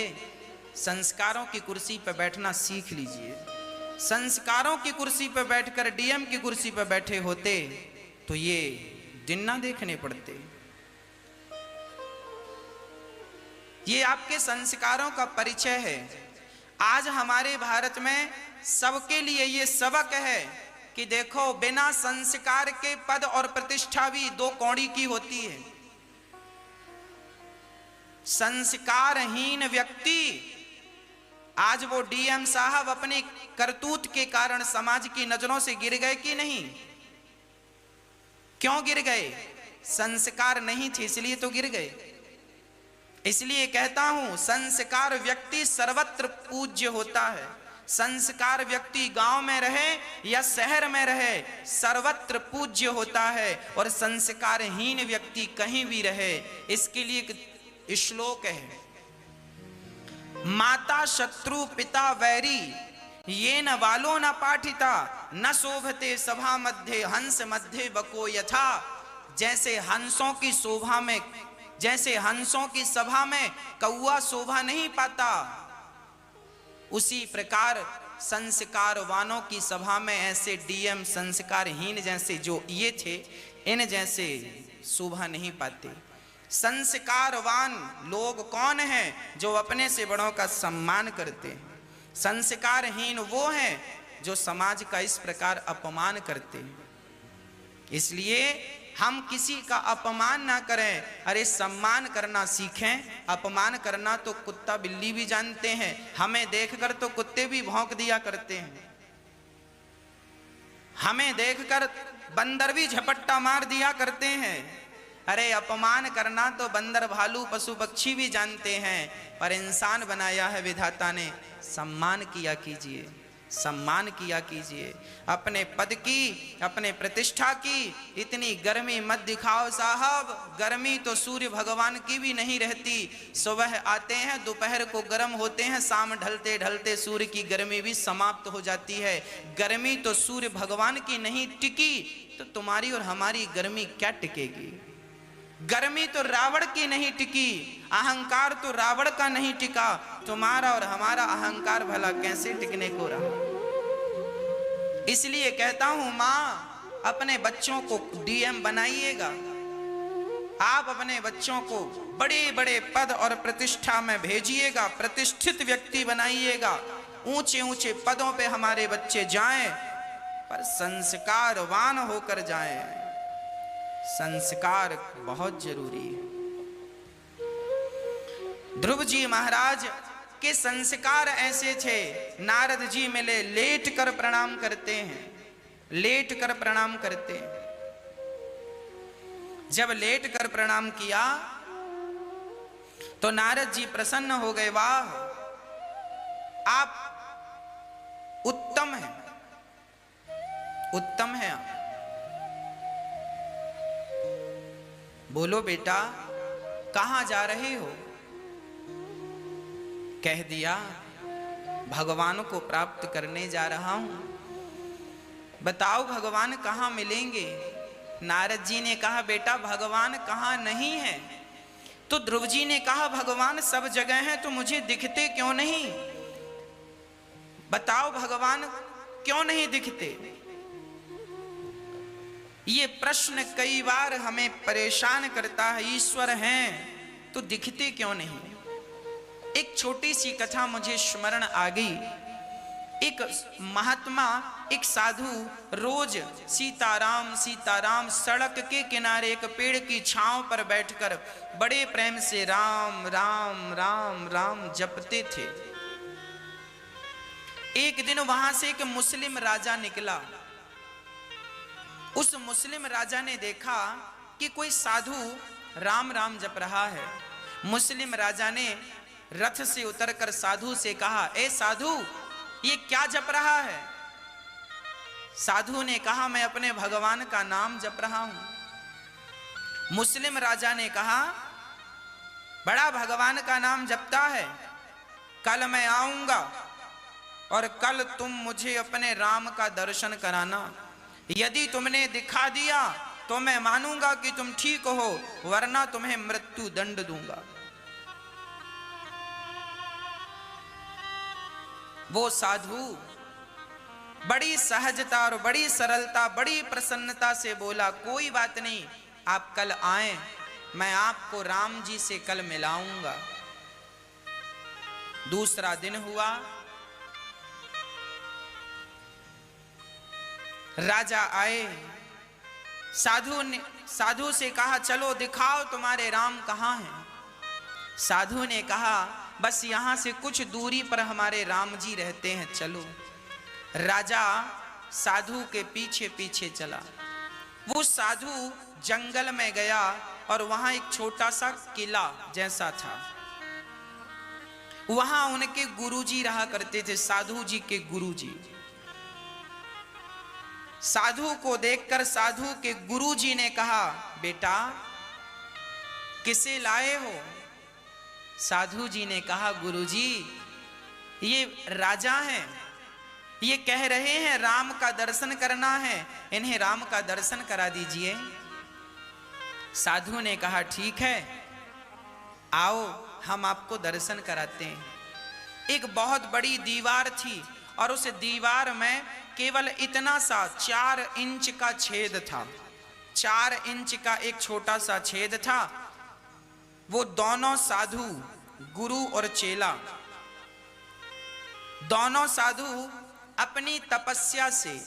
संस्कारों की कुर्सी पर बैठना सीख लीजिए। संस्कारों की कुर्सी पर बैठकर डीएम की कुर्सी पर बैठे होते तो ये दिन ना देखने पड़ते। ये आपके संस्कारों का परिचय है। आज हमारे भारत में सबके लिए ये सबक है कि देखो, बिना संस्कार के पद और प्रतिष्ठा भी दो कौड़ी की होती है। संस्कारहीन व्यक्ति, आज वो डीएम साहब अपने करतूत के कारण समाज की नजरों से गिर गए कि नहीं? क्यों गिर गए? संस्कार नहीं थे इसलिए तो गिर गए। इसलिए कहता हूं, संस्कार व्यक्ति सर्वत्र पूज्य होता है। संस्कार व्यक्ति गांव में रहे या शहर में रहे, सर्वत्र पूज्य होता है। और संस्कारहीन व्यक्ति कहीं भी रहे। इसके लिए एक श्लोक है, माता शत्रु पिता वैरी ये न वालो न पाठिता न शोभते सभा मध्य हंस मध्य बको यथा। जैसे हंसों की शोभा में, जैसे हंसों की सभा में कौआ शोभा नहीं पाता, उसी प्रकार संस्कारवानों की सभा में ऐसे डीएम संस्कारहीन जैसे जो ये थे, इन जैसे शोभा नहीं पाते। संस्कारवान लोग कौन हैं? जो अपने से बड़ों का सम्मान करते हैं। संस्कारहीन वो हैं जो समाज का इस प्रकार अपमान करते हैं। इसलिए हम किसी का अपमान ना करें। अरे सम्मान करना सीखें। अपमान करना तो कुत्ता बिल्ली भी जानते हैं। हमें देखकर तो कुत्ते भी भौंक दिया करते हैं। हमें देखकर बंदर भी झपट्टा मार दिया करते हैं। अरे अपमान करना तो बंदर भालू पशु पक्षी भी जानते हैं। पर इंसान बनाया है विधाता ने, सम्मान किया कीजिए, सम्मान किया कीजिए। अपने पद की, अपने प्रतिष्ठा की इतनी गर्मी मत दिखाओ साहब। गर्मी तो सूर्य भगवान की भी नहीं रहती। सुबह आते हैं, दोपहर को गर्म होते हैं, शाम ढलते ढलते सूर्य की गर्मी भी समाप्त हो जाती है। गर्मी तो सूर्य भगवान की नहीं टिकी तो तुम्हारी और हमारी गर्मी क्या टिकेगी? गर्मी तो रावण की नहीं टिकी, अहंकार तो रावण का नहीं टिका, तुम्हारा और हमारा अहंकार भला कैसे टिकने को रहा? इसलिए कहता हूं, मां अपने बच्चों को डीएम बनाइएगा। आप अपने बच्चों को बड़े बड़े पद और प्रतिष्ठा में भेजिएगा, प्रतिष्ठित व्यक्ति बनाइएगा। ऊंचे ऊंचे पदों पे हमारे बच्चे जाएं, पर संस्कारवान होकर जाएं। संस्कार बहुत जरूरी है। ध्रुव जी महाराज के संस्कार ऐसे थे, नारद जी मिले, लेट कर प्रणाम करते हैं, लेट कर प्रणाम करते हैं। जब लेट कर प्रणाम किया तो नारद जी प्रसन्न हो गए। वाह, आप उत्तम हैं, उत्तम हैं आप। बोलो बेटा कहां जा रहे हो? कह दिया भगवान को प्राप्त करने जा रहा हूं। बताओ भगवान कहां मिलेंगे? नारद जी ने कहा बेटा भगवान कहां नहीं है। तो ध्रुव जी ने कहा भगवान सब जगह हैं तो मुझे दिखते क्यों नहीं? बताओ भगवान क्यों नहीं दिखते? ये प्रश्न कई बार हमें परेशान करता है। ईश्वर हैं तो दिखते क्यों नहीं? एक छोटी सी कथा मुझे स्मरण आ गई। एक महात्मा, एक साधु रोज सीताराम सीताराम सड़क के किनारे एक पेड़ की छांव पर बैठकर बड़े प्रेम से राम राम राम राम जपते थे। एक दिन वहां से एक मुस्लिम राजा निकला। उस मुस्लिम राजा ने देखा कि कोई साधु राम राम जप रहा है। मुस्लिम राजा ने रथ से उतरकर साधु से कहा, ए साधु ये क्या जप रहा है? साधु ने कहा मैं अपने भगवान का नाम जप रहा हूं। मुस्लिम राजा ने कहा बड़ा भगवान का नाम जपता है, कल मैं आऊंगा और कल तुम मुझे अपने राम का दर्शन कराना। यदि तुमने दिखा दिया तो मैं मानूंगा कि तुम ठीक हो, वरना तुम्हें मृत्यु दंड दूंगा। वो साधु बड़ी सहजता और बड़ी सरलता, बड़ी प्रसन्नता से बोला कोई बात नहीं, आप कल आए, मैं आपको राम जी से कल मिलाऊंगा। दूसरा दिन हुआ, राजा आए, साधु से कहा चलो दिखाओ तुम्हारे राम कहाँ हैं। साधु ने कहा बस यहाँ से कुछ दूरी पर हमारे राम जी रहते हैं, चलो। राजा साधु के पीछे पीछे चला। वो साधु जंगल में गया और वहां एक छोटा सा किला जैसा था, वहां उनके गुरुजी रहा करते थे, साधु जी के गुरुजी। साधु को देखकर साधु के गुरुजी ने कहा बेटा किसे लाए हो? साधु जी ने कहा गुरुजी ये राजा हैं, ये कह रहे हैं राम का दर्शन करना है, इन्हें राम का दर्शन करा दीजिए। साधु ने कहा ठीक है आओ हम आपको दर्शन कराते हैं। एक बहुत बड़ी दीवार थी और उस दीवार में केवल इतना सा 4 इंच का छेद था, 4 इंच का एक छोटा सा छेद था। वो दोनों साधु गुरु और चेला, दोनों साधु अपनी तपस्या से,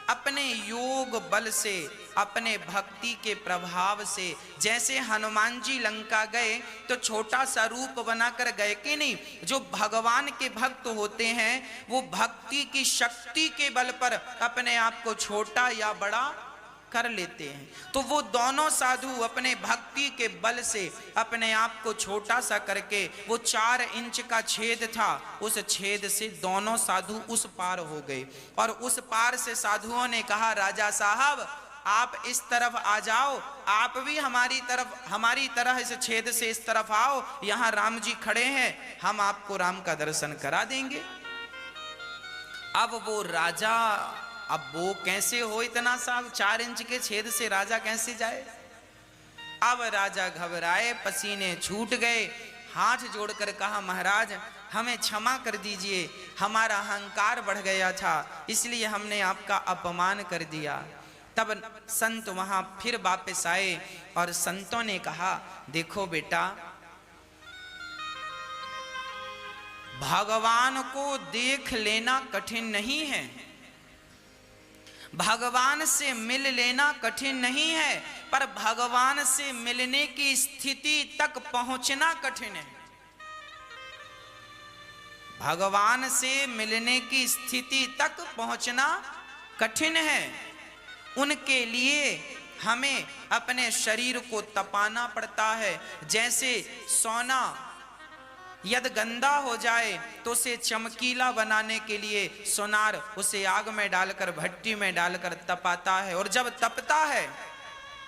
अपने योग बल से, अपने भक्ति के प्रभाव से, जैसे हनुमान जी लंका गए तो छोटा सा रूप बनाकर गए कि नहीं, जो भगवान के भक्त होते हैं वो भक्ति की शक्ति के बल पर अपने आप को छोटा या बड़ा कर लेते हैं। तो वो दोनों साधु अपने भक्ति के बल से अपने आप को छोटा सा करके, वो 4 इंच का छेद था, उस छेद से दोनों साधु उस पार हो गए। और उस पार से साधुओं ने कहा राजा साहब आप इस तरफ आ जाओ, आप भी हमारी तरह इस छेद से इस तरफ आओ, यहाँ राम जी खड़े हैं, हम आपको राम का दर्शन करा देंगे। अब वो राजा, अब वो कैसे हो, इतना सा 4 इंच के छेद से राजा कैसे जाए? अब राजा घबराए, पसीने छूट गए, हाथ जोड़कर कहा महाराज हमें क्षमा कर दीजिए, हमारा अहंकार बढ़ गया था इसलिए हमने आपका अपमान कर दिया। तब संत वहां फिर वापस आए और संतों ने कहा देखो बेटा भगवान को देख लेना कठिन नहीं है, भगवान से मिल लेना कठिन नहीं है, पर भगवान से मिलने की स्थिति तक पहुंचना कठिन है। भगवान से मिलने की स्थिति तक पहुंचना कठिन है। उनके लिए हमें अपने शरीर को तपाना पड़ता है। जैसे सोना यदि गंदा हो जाए तो उसे चमकीला बनाने के लिए सोनार उसे आग में डालकर, भट्टी में डालकर तपाता है, और जब तपता है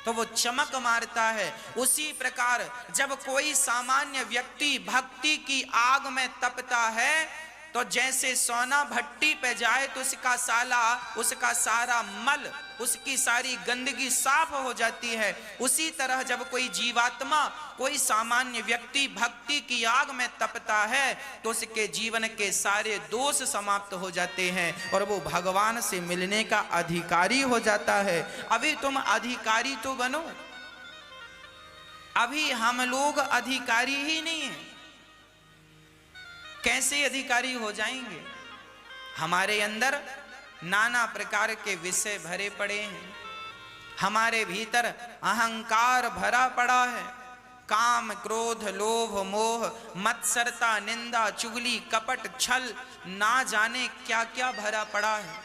तो वो चमक मारता है। उसी प्रकार जब कोई सामान्य व्यक्ति भक्ति की आग में तपता है तो जैसे सोना भट्टी पे जाए तो उसका सारा मल, उसकी सारी गंदगी साफ हो जाती है। उसी तरह जब कोई जीवात्मा, कोई सामान्य व्यक्ति भक्ति की आग में तपता है तो उसके जीवन के सारे दोष समाप्त हो जाते हैं और वो भगवान से मिलने का अधिकारी हो जाता है। अभी तुम अधिकारी तो बनो, अभी हम लोग अधिकारी ही नहीं हैं। कैसे अधिकारी हो जाएंगे? हमारे अंदर नाना प्रकार के विषय भरे पड़े हैं, हमारे भीतर अहंकार भरा पड़ा है, काम क्रोध लोभ मोह मत्सरता निंदा चुगली कपट छल ना जाने क्या क्या भरा पड़ा है।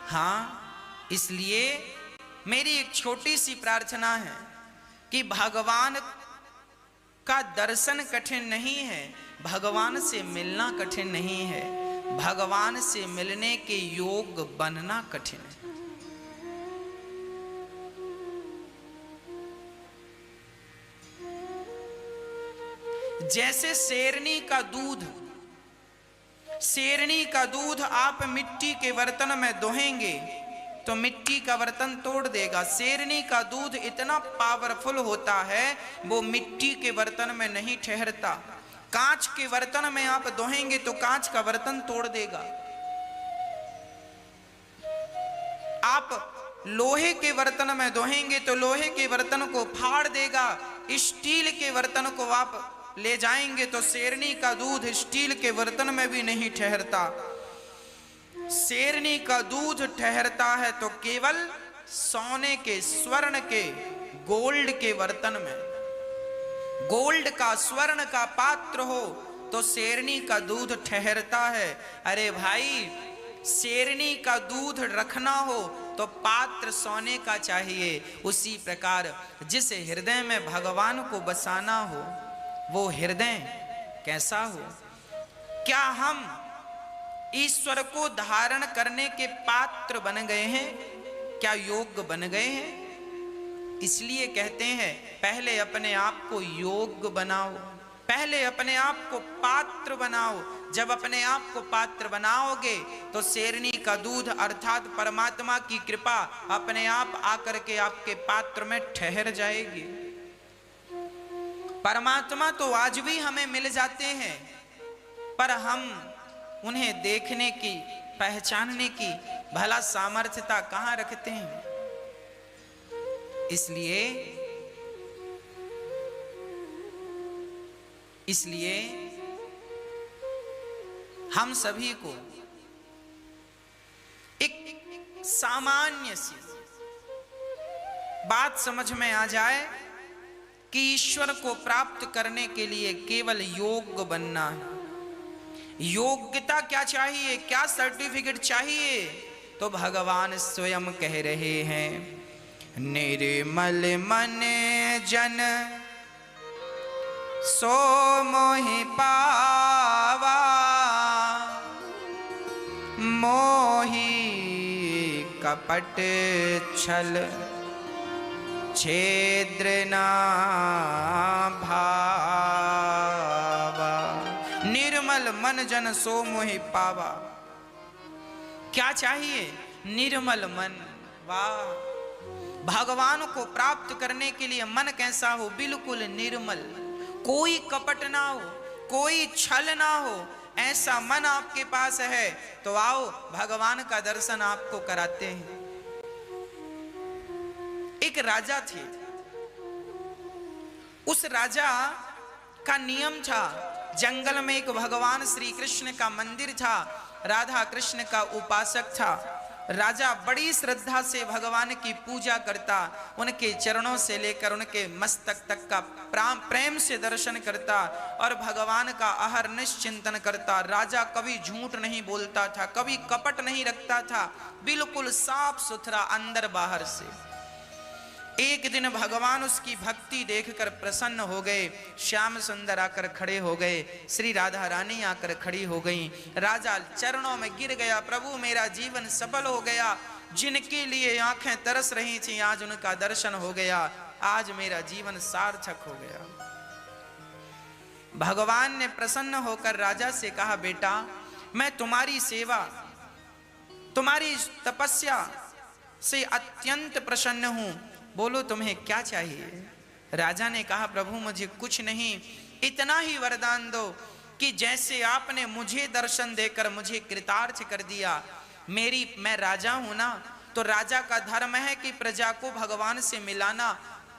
हाँ, इसलिए मेरी एक छोटी सी प्रार्थना है कि भगवान का दर्शन कठिन नहीं है, भगवान से मिलना कठिन नहीं है, भगवान से मिलने के योग बनना कठिन है। जैसे शेरनी का दूध आप मिट्टी के बर्तन में दोहेंगे तो मिट्टी का बर्तन तोड़ देगा। शेरनी का दूध इतना पावरफुल होता है, वो मिट्टी के बर्तन में नहीं ठहरता। कांच के बर्तन में आप दोहेंगे तो कांच का बर्तन तोड़ देगा। आप लोहे के बर्तन में दोहेंगे तो लोहे के बर्तन को फाड़ देगा। स्टील के बर्तन को आप ले जाएंगे तो शेरनी का दूध स्टील के बर्तन में भी नहीं ठहरता। शेरनी का दूध ठहरता है तो केवल सोने के, स्वर्ण के, गोल्ड के बर्तन में। गोल्ड का, स्वर्ण का पात्र हो तो शेरनी का दूध ठहरता है। अरे भाई, शेरनी का दूध रखना हो तो पात्र सोने का चाहिए। उसी प्रकार जिस हृदय में भगवान को बसाना हो वो हृदय कैसा हो? क्या हम ईश्वर को धारण करने के पात्र बन गए हैं? क्या योग्य बन गए हैं? इसलिए कहते हैं पहले अपने आप को योग्य बनाओ, पहले अपने आप को पात्र बनाओ। जब अपने आप को पात्र बनाओगे तो शेरनी का दूध अर्थात परमात्मा की कृपा अपने आप आकर के आपके पात्र में ठहर जाएगी। परमात्मा तो आज भी हमें मिल जाते हैं, पर हम उन्हें देखने की, पहचानने की भला सामर्थ्यता कहां रखते हैं? इसलिए हम सभी को एक सामान्य सी बात समझ में आ जाए कि ईश्वर को प्राप्त करने के लिए केवल योग्य बनना है। योग्यता क्या चाहिए? क्या सर्टिफिकेट चाहिए? तो भगवान स्वयं कह रहे हैं, निर्मल मन जन सो मोहि पावा, मोहि कपट छल छेद्र ना भावा। निर्मल मन जन सो मोहि पावा। क्या चाहिए? निर्मल मन। वाह! भगवान को प्राप्त करने के लिए मन कैसा हो? बिल्कुल निर्मल, कोई कपट ना हो, कोई छल ना हो। ऐसा मन आपके पास है तो आओ, भगवान का दर्शन आपको कराते हैं। एक राजा थे, उस राजा का नियम था, जंगल में एक भगवान श्री कृष्ण का मंदिर था, राधा कृष्ण का उपासक था। राजा बड़ी श्रद्धा से भगवान की पूजा करता, उनके चरणों से लेकर उनके मस्तक तक का प्रेम से दर्शन करता और भगवान का अहरनिश चिंतन करता। राजा कभी झूठ नहीं बोलता था, कभी कपट नहीं रखता था, बिल्कुल साफ सुथरा अंदर बाहर से। एक दिन भगवान उसकी भक्ति देखकर प्रसन्न हो गए। श्याम सुंदर आकर खड़े हो गए, श्री राधा रानी आकर खड़ी हो गई। राजा चरणों में गिर गया, प्रभु मेरा जीवन सफल हो गया। जिनके लिए आंखें तरस रही थी आज उनका दर्शन हो गया, आज मेरा जीवन सार्थक हो गया। भगवान ने प्रसन्न होकर राजा से कहा, बेटा मैं तुम्हारी सेवा, तुम्हारी तपस्या से अत्यंत प्रसन्न हूं, बोलो तुम्हें क्या चाहिए? राजा ने कहा, प्रभु मुझे कुछ नहीं, इतना ही वरदान दो कि जैसे आपने मुझे दर्शन देकर मुझे कृतार्थ कर दिया। मैं राजा हूं ना, तो राजा का धर्म है कि प्रजा को भगवान से मिलाना,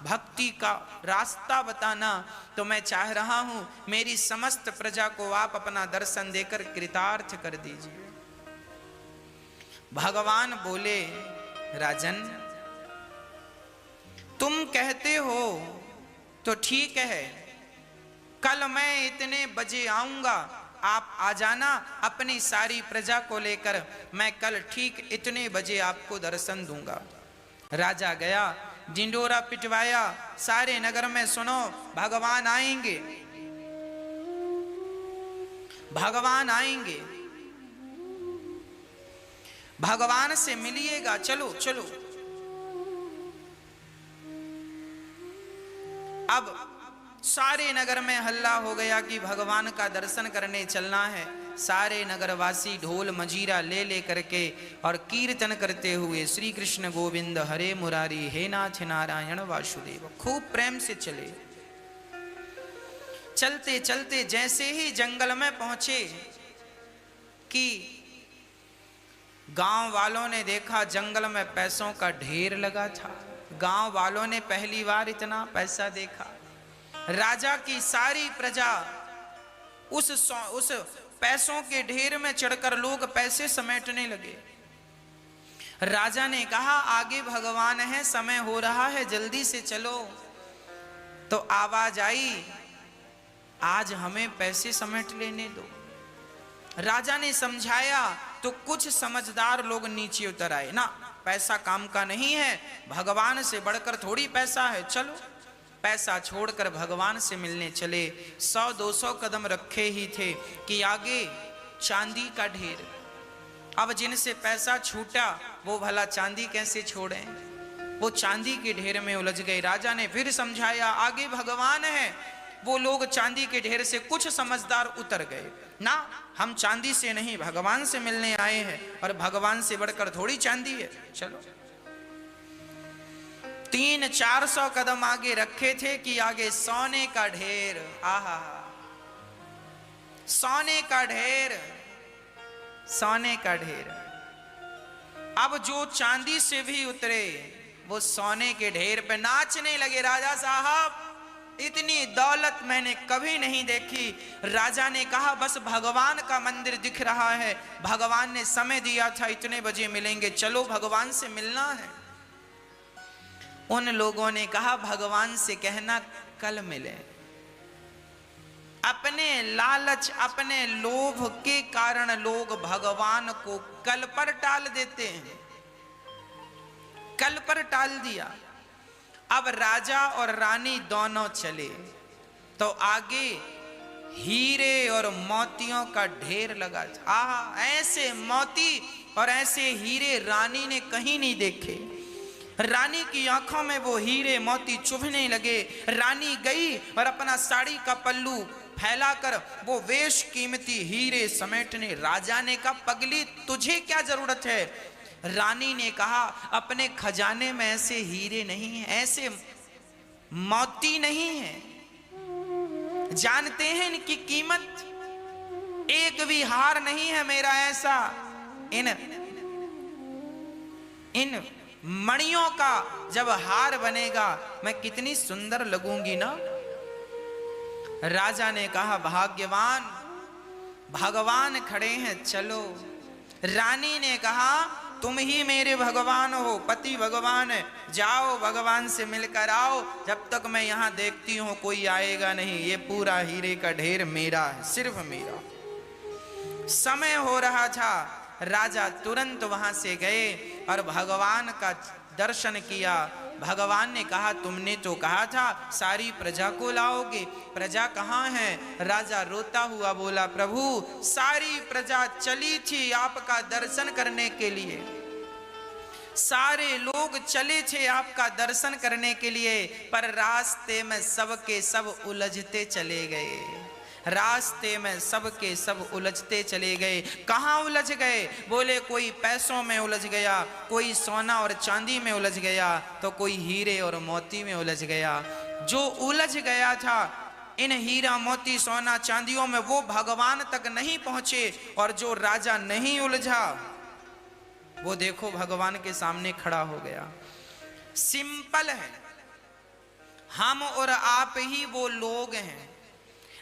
भक्ति का रास्ता बताना। तो मैं चाह रहा हूं मेरी समस्त प्रजा को आप अपना दर्शन देकर कृतार्थ कर दीजिए। भगवान बोले, राजन तुम कहते हो तो ठीक है, कल मैं इतने बजे आऊंगा, आप आ जाना अपनी सारी प्रजा को लेकर, मैं कल ठीक इतने बजे आपको दर्शन दूंगा। राजा गया, डिंडोरा पिटवाया, सारे नगर में सुनो भगवान आएंगे, भगवान आएंगे, भगवान से मिलिएगा, चलो चलो। अब सारे नगर में हल्ला हो गया कि भगवान का दर्शन करने चलना है। सारे नगरवासी ढोल मजीरा ले ले करके और कीर्तन करते हुए श्री कृष्ण गोविंद हरे मुरारी हे नाथ नारायण वासुदेव खूब प्रेम से चले। चलते चलते जैसे ही जंगल में पहुंचे कि गांव वालों ने देखा जंगल में पैसों का ढेर लगा था। गांव वालों ने पहली बार इतना पैसा देखा। राजा की सारी प्रजा उस पैसों के ढेर में चढ़कर लोग पैसे समेटने लगे। राजा ने कहा आगे भगवान है, समय हो रहा है, जल्दी से चलो। तो आवाज आई आज हमें पैसे समेट लेने दो। राजा ने समझाया तो कुछ समझदार लोग नीचे उतर आए। ना, पैसा काम का नहीं है, भगवान से बढ़कर थोड़ी पैसा है, चलो। पैसा छोड़कर भगवान से मिलने चले। 100-200 कदम रखे ही थे कि आगे चांदी का ढेर। अब जिनसे पैसा छूटा वो भला चांदी कैसे छोड़ें, वो चांदी के ढेर में उलझ गए। राजा ने फिर समझाया आगे भगवान है। वो लोग चांदी के ढेर से कुछ समझदार उतर गए। ना, हम चांदी से नहीं भगवान से मिलने आए हैं, और भगवान से बढ़कर थोड़ी चांदी है, चलो। 300-400 कदम आगे रखे थे कि आगे सोने का ढेर। आहा, सोने का ढेर, सोने का ढेर। अब जो चांदी से भी उतरे वो सोने के ढेर पे नाचने लगे। राजा साहब, इतनी दौलत मैंने कभी नहीं देखी। राजा ने कहा बस भगवान का मंदिर दिख रहा है, भगवान ने समय दिया था इतने बजे मिलेंगे, चलो भगवान से मिलना है। उन लोगों ने कहा भगवान से कहना कल मिले। अपने लालच, अपने लोभ के कारण लोग भगवान को कल पर टाल देते हैं। कल पर टाल दिया। अब राजा और रानी दोनों चले तो आगे हीरे और मोतियों का ढेर लगा था। ऐसे मोती और ऐसे हीरे रानी ने कहीं नहीं देखे। रानी की आंखों में वो हीरे मोती चुभने लगे। रानी गई और अपना साड़ी का पल्लू फैलाकर वो वेश कीमती हीरे समेटने। राजा ने कहा पगली तुझे क्या जरूरत है। रानी ने कहा अपने खजाने में ऐसे हीरे नहीं हैं, ऐसे मोती नहीं है, जानते हैं इनकी कीमत, एक भी हार नहीं है मेरा ऐसा। इन मणियों का जब हार बनेगा मैं कितनी सुंदर लगूंगी ना। राजा ने कहा भाग्यवान, भगवान खड़े हैं, चलो। रानी ने कहा तुम ही मेरे भगवान हो, पति भगवान है, जाओ भगवान से मिलकर आओ। जब तक मैं यहां देखती हूं कोई आएगा नहीं, ये पूरा हीरे का ढेर मेरा है, सिर्फ मेरा। समय हो रहा था, राजा तुरंत वहां से गए और भगवान का दर्शन किया। भगवान ने कहा तुमने तो कहा था सारी प्रजा को लाओगे, प्रजा कहाँ है। राजा रोता हुआ बोला प्रभु सारी प्रजा चली थी आपका दर्शन करने के लिए, सारे लोग चले थे आपका दर्शन करने के लिए, पर रास्ते में सबके सब उलझते चले गए, रास्ते में सबके सब उलझते चले गए। कहाँ उलझ गए? बोले कोई पैसों में उलझ गया, कोई सोना और चांदी में उलझ गया, तो कोई हीरे और मोती में उलझ गया। जो उलझ गया था इन हीरा मोती सोना चांदियों में वो भगवान तक नहीं पहुंचे, और जो राजा नहीं उलझा वो देखो भगवान के सामने खड़ा हो गया। सिंपल है, हम और आप ही वो लोग हैं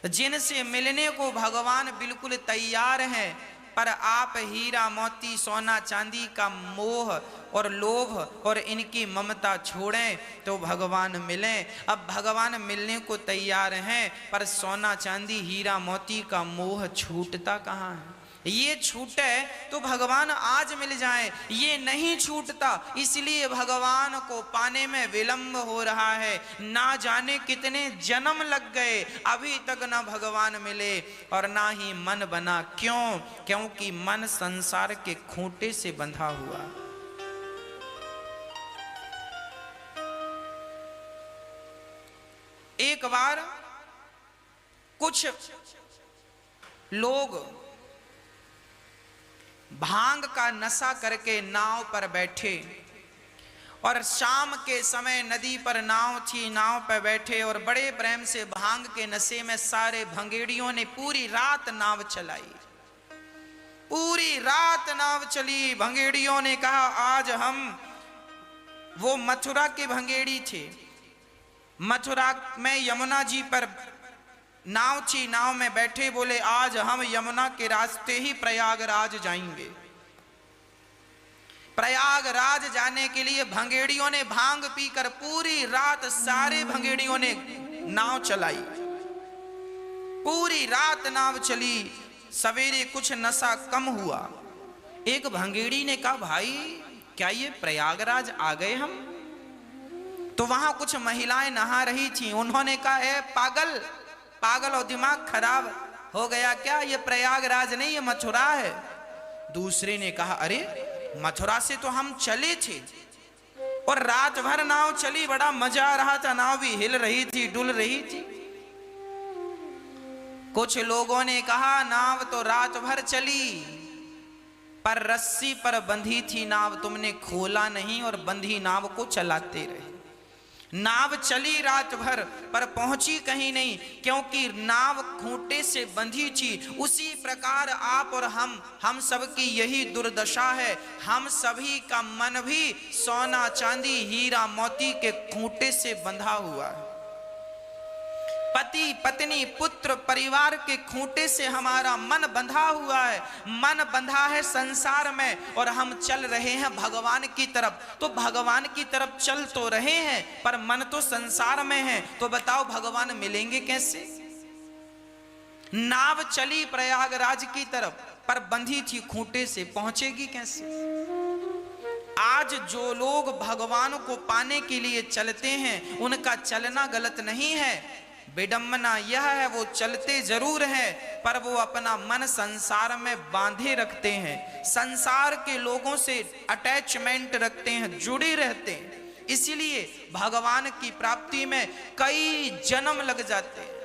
जिनसे मिलने को भगवान बिल्कुल तैयार है, पर आप हीरा मोती सोना चांदी का मोह और लोभ और इनकी ममता छोड़ें तो भगवान मिलें। अब भगवान मिलने को तैयार हैं, पर सोना चांदी हीरा मोती का मोह छूटता कहाँ है। ये छूटे तो भगवान आज मिल जाए, ये नहीं छूटता, इसलिए भगवान को पाने में विलंब हो रहा है। ना जाने कितने जन्म लग गए, अभी तक ना भगवान मिले और ना ही मन बना। क्यों? क्योंकि मन संसार के खूंटे से बंधा हुआ। एक बार कुछ लोग भांग का नशा करके नाव पर बैठे, और शाम के समय नदी पर नाव थी, नाव पर बैठे और बड़े प्रेम से भांग के नशे में सारे भंगेड़ियों ने पूरी रात नाव चलाई, पूरी रात नाव चली। भंगेड़ियों ने कहा आज हम, वो मथुरा के भंगेड़ी थे, मथुरा में यमुना जी पर नाव थी, नाव में बैठे बोले आज हम यमुना के रास्ते ही प्रयागराज जाएंगे। प्रयागराज जाने के लिए भंगेड़ियों ने भांग पीकर पूरी रात सारे भंगेड़ियों ने नाव चलाई, पूरी रात नाव चली। सवेरे कुछ नशा कम हुआ। एक भंगेड़ी ने कहा भाई क्या ये प्रयागराज आ गए हम? तो वहां कुछ महिलाएं नहा रही थी। उन्होंने कहा है पागल पागल और दिमाग खराब हो गया क्या? ये प्रयागराज नहीं, ये मथुरा है। दूसरे ने कहा अरे मथुरा से तो हम चले थे और रात भर नाव चली, बड़ा मजा आ रहा था, नाव भी हिल रही थी, डुल रही थी। कुछ लोगों ने कहा नाव तो रात भर चली पर रस्सी पर बंधी थी नाव, तुमने खोला नहीं और बंधी नाव को चलाते रहे। नाव चली रात भर पर पहुंची कहीं नहीं, क्योंकि नाव खूंटे से बंधी थी। उसी प्रकार आप और हम सबकी यही दुर्दशा है। हम सभी का मन भी सोना चांदी हीरा मोती के खूंटे से बंधा हुआ है। पति पत्नी पुत्र परिवार के खूंटे से हमारा मन बंधा हुआ है। मन बंधा है संसार में और हम चल रहे हैं भगवान की तरफ। तो भगवान की तरफ चल तो रहे हैं पर मन तो संसार में है। तो बताओ भगवान मिलेंगे कैसे? नाव चली प्रयागराज की तरफ पर बंधी थी खूंटे से, पहुंचेगी कैसे? आज जो लोग भगवान को पाने के लिए चलते हैं उनका चलना गलत नहीं है। विडंबना यह है वो चलते जरूर हैं पर वो अपना मन संसार में बांधे रखते हैं, संसार के लोगों से अटैचमेंट रखते हैं, जुड़े रहते हैं। इसीलिए भगवान की प्राप्ति में कई जन्म लग जाते हैं।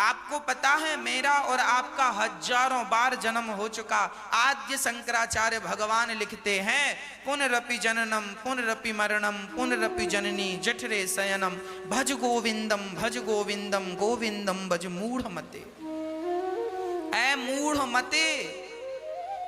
आपको पता है मेरा और आपका हजारों बार जन्म हो चुका। आद्य शंकराचार्य भगवान लिखते हैं पुनरपि जननम पुनरपि मरणम पुनरपि जननी जठरे शयनम भज गोविंदम गोविंदम भज मूढ़ मते। ऐ मूढ़ मते,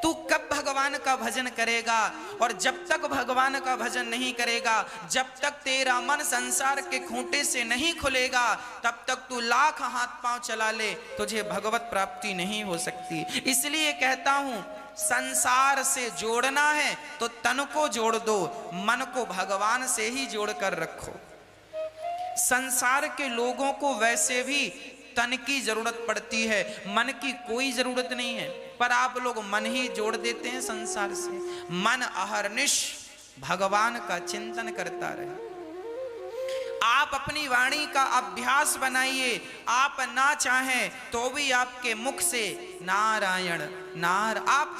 तू कब भगवान का भजन करेगा? और जब तक भगवान का भजन नहीं करेगा, जब तक तेरा मन संसार के खूंटे से नहीं खुलेगा, तब तक तू लाख हाथ पांव चला ले, तुझे भगवत प्राप्ति नहीं हो सकती। इसलिए कहता हूं संसार से जोड़ना है तो तन को जोड़ दो, मन को भगवान से ही जोड़कर रखो। संसार के लोगों को वैसे भी तन की जरूरत पड़ती है, मन की कोई जरूरत नहीं है, पर आप लोग मन ही जोड़ देते हैं संसार से। मन अहर्निश भगवान का चिंतन करता रहे। आप अपनी वाणी का अभ्यास बनाइए। आप ना चाहें तो भी आपके मुख से नारायण आप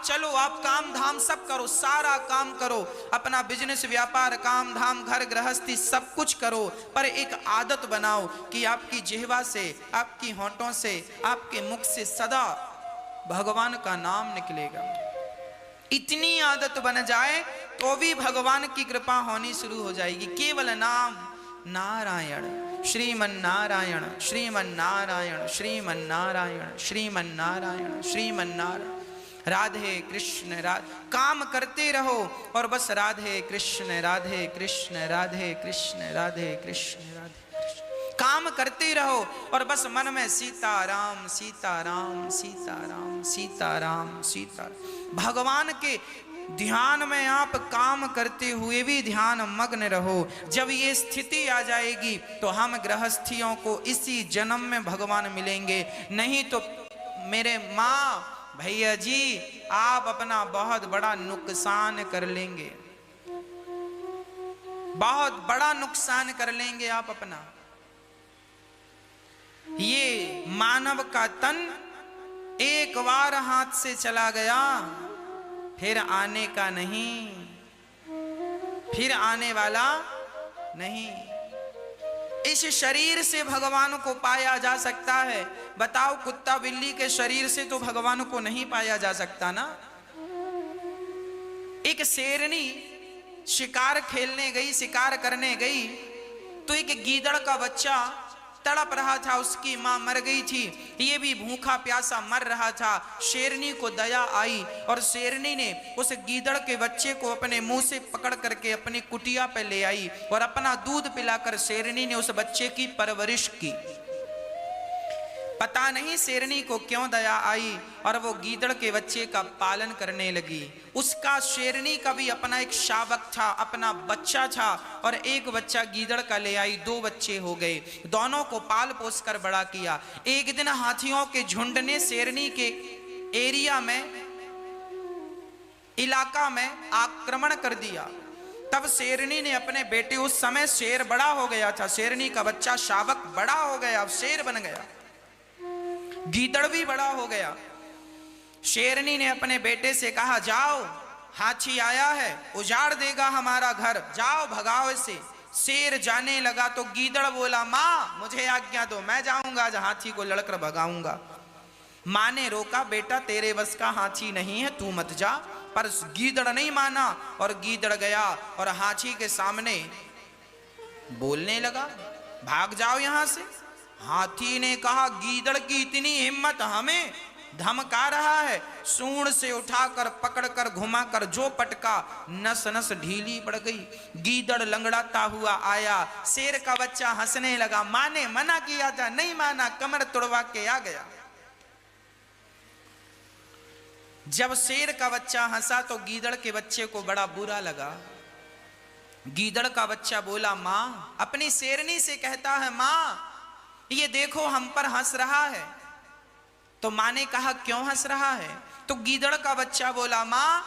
चलो, आप काम धाम सब करो, सारा काम करो, अपना बिजनेस व्यापार काम धाम घर गृहस्थी सब कुछ करो, पर एक आदत बनाओ कि आपकी जिह्वा से, आपकी होंठों से, आपके मुख से सदा भगवान का नाम निकलेगा। इतनी आदत बन जाए तो भी भगवान की कृपा होनी शुरू हो जाएगी। केवल नाम नारायण श्रीमन नारायण श्रीमन नारायण श्रीमन नारायण श्रीमन नारायण श्रीमन नारायण। राधे कृष्ण काम करते रहो और बस राधे कृष्ण राधे कृष्ण राधे कृष्ण राधे कृष्ण राधे कृष्ण काम करते रहो और बस मन में सीताराम सीताराम सीताराम सीताराम सीताराम। भगवान के ध्यान में आप काम करते हुए भी ध्यान मग्न रहो। जब ये स्थिति आ जाएगी तो हम गृहस्थियों को इसी जन्म में भगवान मिलेंगे, नहीं तो मेरे माँ भैया जी आप अपना बहुत बड़ा नुकसान कर लेंगे, बहुत बड़ा नुकसान कर लेंगे आप अपना। ये मानव का तन एक बार हाथ से चला गया फिर आने का नहीं, फिर आने वाला नहीं। इस शरीर से भगवान को पाया जा सकता है। बताओ कुत्ता बिल्ली के शरीर से तो भगवान को नहीं पाया जा सकता ना। एक शेरनी शिकार खेलने गई, शिकार करने गई तो एक गीदड़ का बच्चा तड़प रहा था, उसकी माँ मर गई थी, ये भी भूखा प्यासा मर रहा था। शेरनी को दया आई और शेरनी ने उस गीदड़ के बच्चे को अपने मुंह से पकड़ करके अपनी कुटिया पे ले आई और अपना दूध पिलाकर शेरनी ने उस बच्चे की परवरिश की। पता नहीं शेरनी को क्यों दया आई और वो गीदड़ के बच्चे का पालन करने लगी। उसका शेरनी का भी अपना एक शावक था, अपना बच्चा था, और एक बच्चा गीदड़ का ले आई, 2 बच्चे हो गए। दोनों को पाल पोस कर बड़ा किया। एक दिन हाथियों के झुंड ने शेरनी के एरिया में, इलाका में आक्रमण कर दिया। तब शेरनी ने अपने बेटे, उस समय शेर बड़ा हो गया था, शेरनी का बच्चा शावक बड़ा हो गया, शेर बन गया, गीदड़ भी बड़ा हो गया। शेरनी ने अपने बेटे से कहा, जाओ, हाथी आया है, उजाड़ देगा हमारा घर, जाओ भगाओ इसे। शेर जाने लगा तो गीदड़ बोला, माँ मुझे आज्ञा दो, मैं जाऊंगा, आज हाथी को लड़कर भगाऊंगा। माँ ने रोका, बेटा तेरे बस का हाथी नहीं है, तू मत जा। पर गीदड़ नहीं माना और गीदड़ गया और हाथी के सामने बोलने लगा, भाग जाओ यहां से। हाथी ने कहा, गीदड़ की इतनी हिम्मत, हमें धमका रहा है। सूंड से उठाकर पकड़कर घुमाकर जो पटका, नस नस ढीली पड़ गई। गीदड़ लंगड़ाता हुआ आया, शेर का बच्चा हंसने लगा। माँ ने मना किया था, नहीं माना, कमर तोड़वा के आ गया। जब शेर का बच्चा हंसा तो गीदड़ के बच्चे को बड़ा बुरा लगा। गीदड़ का बच्चा बोला, माँ, अपनी शेरनी से कहता है, माँ ये देखो हम पर हंस रहा है। तो माँ ने कहा, क्यों हंस रहा है? तो गीदड़ का बच्चा बोला, माँ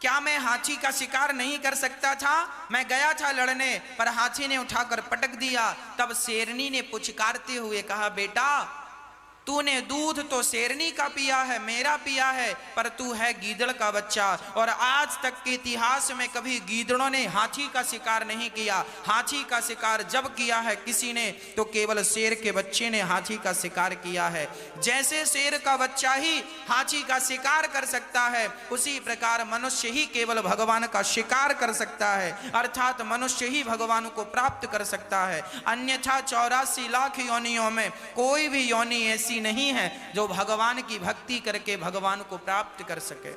क्या मैं हाथी का शिकार नहीं कर सकता था? मैं गया था लड़ने, पर हाथी ने उठाकर पटक दिया। तब शेरनी ने पुचकारते हुए कहा, बेटा तूने दूध तो शेरनी का पिया है, मेरा पिया है, पर तू है गीदड़ का बच्चा। और आज तक के इतिहास में कभी गीदड़ों ने हाथी का शिकार नहीं किया। हाथी का शिकार जब किया है किसी ने, तो केवल शेर के बच्चे ने हाथी का शिकार किया है। जैसे शेर का बच्चा ही हाथी का शिकार कर सकता है, उसी प्रकार मनुष्य ही केवल भगवान का शिकार कर सकता है, अर्थात मनुष्य ही भगवान को प्राप्त कर सकता है। अन्यथा 84 लाख योनियों में कोई भी योनि ऐसी नहीं है जो भगवान की भक्ति करके भगवान को प्राप्त कर सके।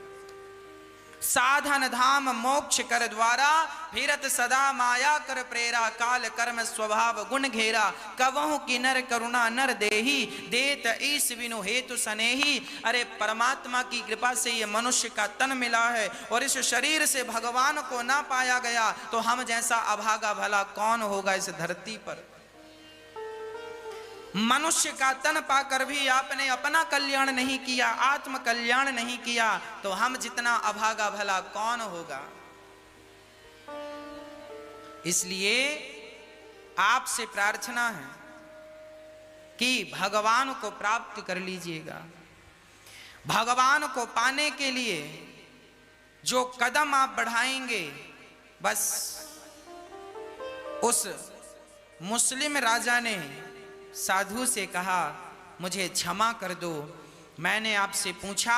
साधन धाम मोक्ष कर द्वारा, फिरत सदा माया कर प्रेरा, काल कर्म स्वभाव गुण घेरा, कवहु की नर करुणा नर देही, देत ईस विनु हेतु सनेही। अरे परमात्मा की कृपा से ये मनुष्य का तन मिला है और इस शरीर से भगवान को ना पाया गया तो हम जैसा अभागा भला कौन होगा इस धरती पर। मनुष्य का तन पाकर भी आपने अपना कल्याण नहीं किया, आत्म कल्याण नहीं किया, तो हम जितना अभागा भला कौन होगा। इसलिए आपसे प्रार्थना है कि भगवान को प्राप्त कर लीजिएगा। भगवान को पाने के लिए जो कदम आप बढ़ाएंगे, बस उस मुस्लिम राजा ने साधु से कहा, मुझे क्षमा कर दो, मैंने आपसे पूछा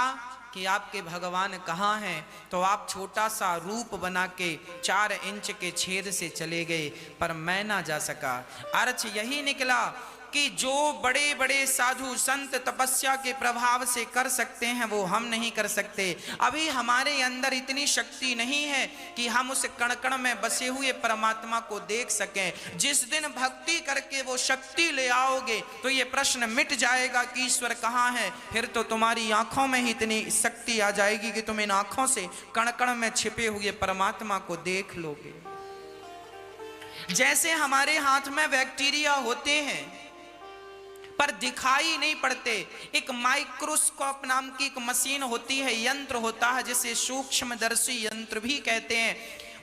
कि आपके भगवान कहाँ हैं, तो आप छोटा सा रूप बना के 4 इंच के छेद से चले गए, पर मैं ना जा सका। अर्थ यही निकला कि जो बड़े बड़े साधु संत तपस्या के प्रभाव से कर सकते हैं वो हम नहीं कर सकते। अभी हमारे अंदर इतनी शक्ति नहीं है कि हम उस कण कण में बसे हुए परमात्मा को देख सकें। जिस दिन भक्ति करके वो शक्ति ले आओगे तो ये प्रश्न मिट जाएगा कि ईश्वर कहाँ है। फिर तो तुम्हारी आंखों में ही इतनी शक्ति आ जाएगी कि तुम इन आंखों से कण कण में छिपे हुए परमात्मा को देख लोगे। जैसे हमारे हाथ में बैक्टीरिया होते हैं पर दिखाई नहीं पड़ते, एक माइक्रोस्कोप नाम की एक मशीन होती है, यंत्र होता है जिसे सूक्ष्मदर्शी यंत्र भी कहते हैं।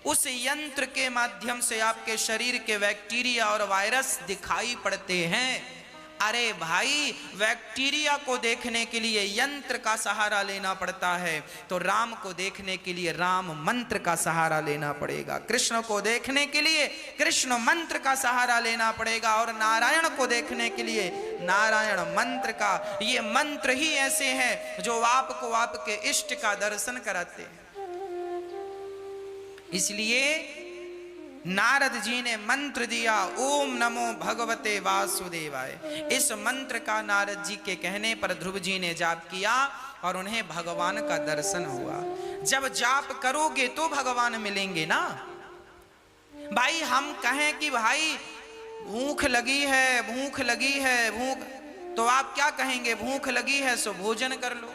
उस यंत्र के माध्यम से आपके शरीर के बैक्टीरिया और वायरस दिखाई पड़ते हैं। अरे भाई, बैक्टीरिया को देखने के लिए यंत्र का सहारा लेना पड़ता है, तो राम को देखने के लिए राम मंत्र का सहारा लेना पड़ेगा, कृष्ण को देखने के लिए कृष्ण मंत्र का सहारा लेना पड़ेगा, और नारायण को देखने के लिए नारायण मंत्र का। ये मंत्र ही ऐसे हैं जो आपको आपके इष्ट का दर्शन कराते हैं। इसलिए नारद जी ने मंत्र दिया, ओम नमो भगवते वासुदेवाय। इस मंत्र का नारद जी के कहने पर ध्रुव जी ने जाप किया और उन्हें भगवान का दर्शन हुआ। जब जाप करोगे तो भगवान मिलेंगे ना भाई। हम कहें कि भाई भूख लगी है, भूख लगी है, भूख, तो आप क्या कहेंगे? भूख लगी है सो भोजन कर लो।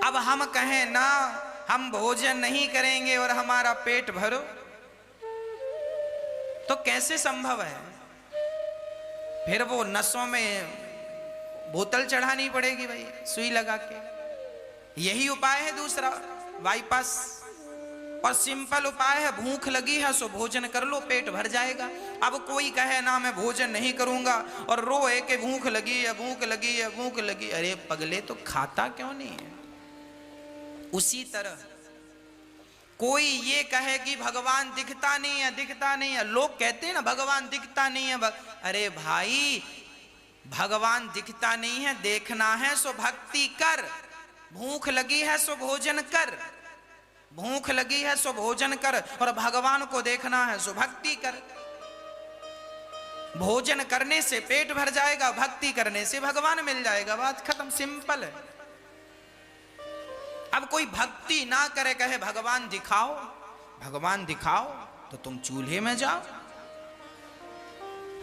अब हम कहें ना हम भोजन नहीं करेंगे और हमारा पेट भरो, तो कैसे संभव है? फिर वो नसों में बोतल चढ़ानी पड़ेगी भाई, सुई लगा के। यही उपाय है दूसरा, बाईपास। और सिंपल उपाय है, भूख लगी है सो भोजन कर लो, पेट भर जाएगा। अब कोई कहे ना मैं भोजन नहीं करूंगा और रोए कि भूख लगी है, भूख लगी है, भूख लगी। अरे पगले, तो खाता क्यों नहीं है? उसी तरह कोई ये कहे कि भगवान दिखता नहीं है, दिखता नहीं है। लोग कहते हैं ना भगवान दिखता नहीं है। अरे भाई, भगवान दिखता नहीं है, देखना है सो भक्ति कर। भूख लगी है सो भोजन कर, भूख लगी है सो भोजन कर, और भगवान को देखना है सो भक्ति कर। भोजन करने से पेट भर जाएगा, भक्ति करने से भगवान मिल जाएगा। बात खत्म, सिंपल है। अब कोई भक्ति ना करे, कहे भगवान दिखाओ, भगवान दिखाओ, तो तुम चूल्हे में जाओ।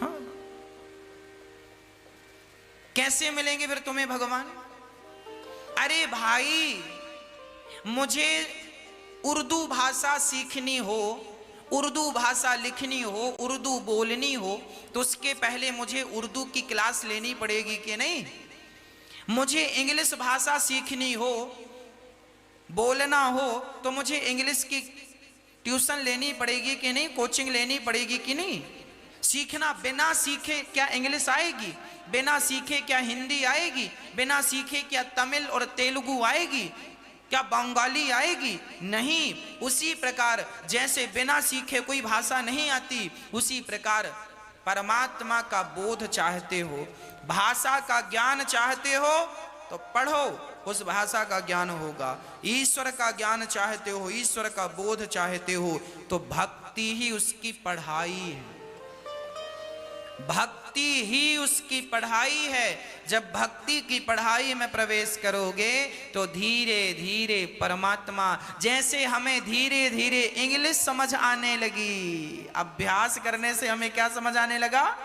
हाँ। कैसे मिलेंगे फिर तुम्हें भगवान? अरे भाई, मुझे उर्दू भाषा सीखनी हो, उर्दू भाषा लिखनी हो, उर्दू बोलनी हो, तो उसके पहले मुझे उर्दू की क्लास लेनी पड़ेगी कि नहीं? मुझे इंग्लिश भाषा सीखनी हो, बोलना हो, तो मुझे इंग्लिश की ट्यूशन लेनी पड़ेगी कि नहीं? कोचिंग लेनी पड़ेगी कि नहीं? सीखना, बिना सीखे क्या इंग्लिश आएगी? बिना सीखे क्या हिंदी आएगी? बिना सीखे क्या तमिल और तेलुगु आएगी? क्या बंगाली आएगी? नहीं। उसी प्रकार जैसे बिना सीखे कोई भाषा नहीं आती, उसी प्रकार परमात्मा का बोध चाहते हो, भाषा का ज्ञान चाहते हो, तो पढ़ो, उस भाषा का ज्ञान होगा। ईश्वर का ज्ञान चाहते हो, ईश्वर का बोध चाहते हो, तो भक्ति ही उसकी पढ़ाई है। भक्ति ही उसकी पढ़ाई है। जब भक्ति की पढ़ाई में प्रवेश करोगे तो धीरे धीरे परमात्मा, जैसे हमें धीरे धीरे इंग्लिश समझ आने लगी, अभ्यास करने से हमें क्या समझ आने लगा?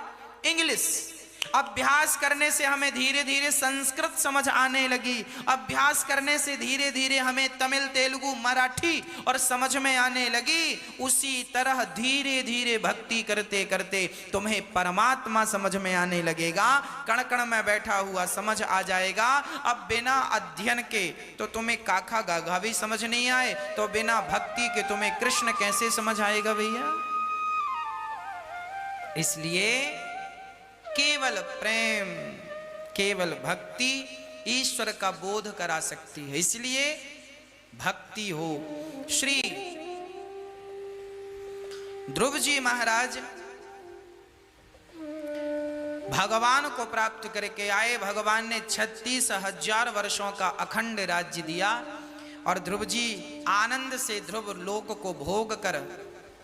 इंग्लिश। अभ्यास करने से हमें धीरे धीरे संस्कृत समझ आने लगी, अभ्यास करने से धीरे धीरे हमें तमिल, तेलुगु, मराठी और समझ में आने लगी। उसी तरह धीरे धीरे भक्ति करते करते तुम्हें परमात्मा समझ में आने लगेगा, कण कण में बैठा हुआ समझ आ जाएगा। अब बिना अध्ययन के तो तुम्हें काखा गाघा भी समझ नहीं आए, तो बिना भक्ति के तुम्हें कृष्ण कैसे समझ आएगा भैया? इसलिए केवल प्रेम, केवल भक्ति ईश्वर का बोध करा सकती है। इसलिए भक्ति हो। श्री ध्रुव जी महाराज भगवान को प्राप्त करके आए। भगवान ने 36,000 वर्षों का अखंड राज्य दिया और ध्रुव जी आनंद से ध्रुव लोक को भोग कर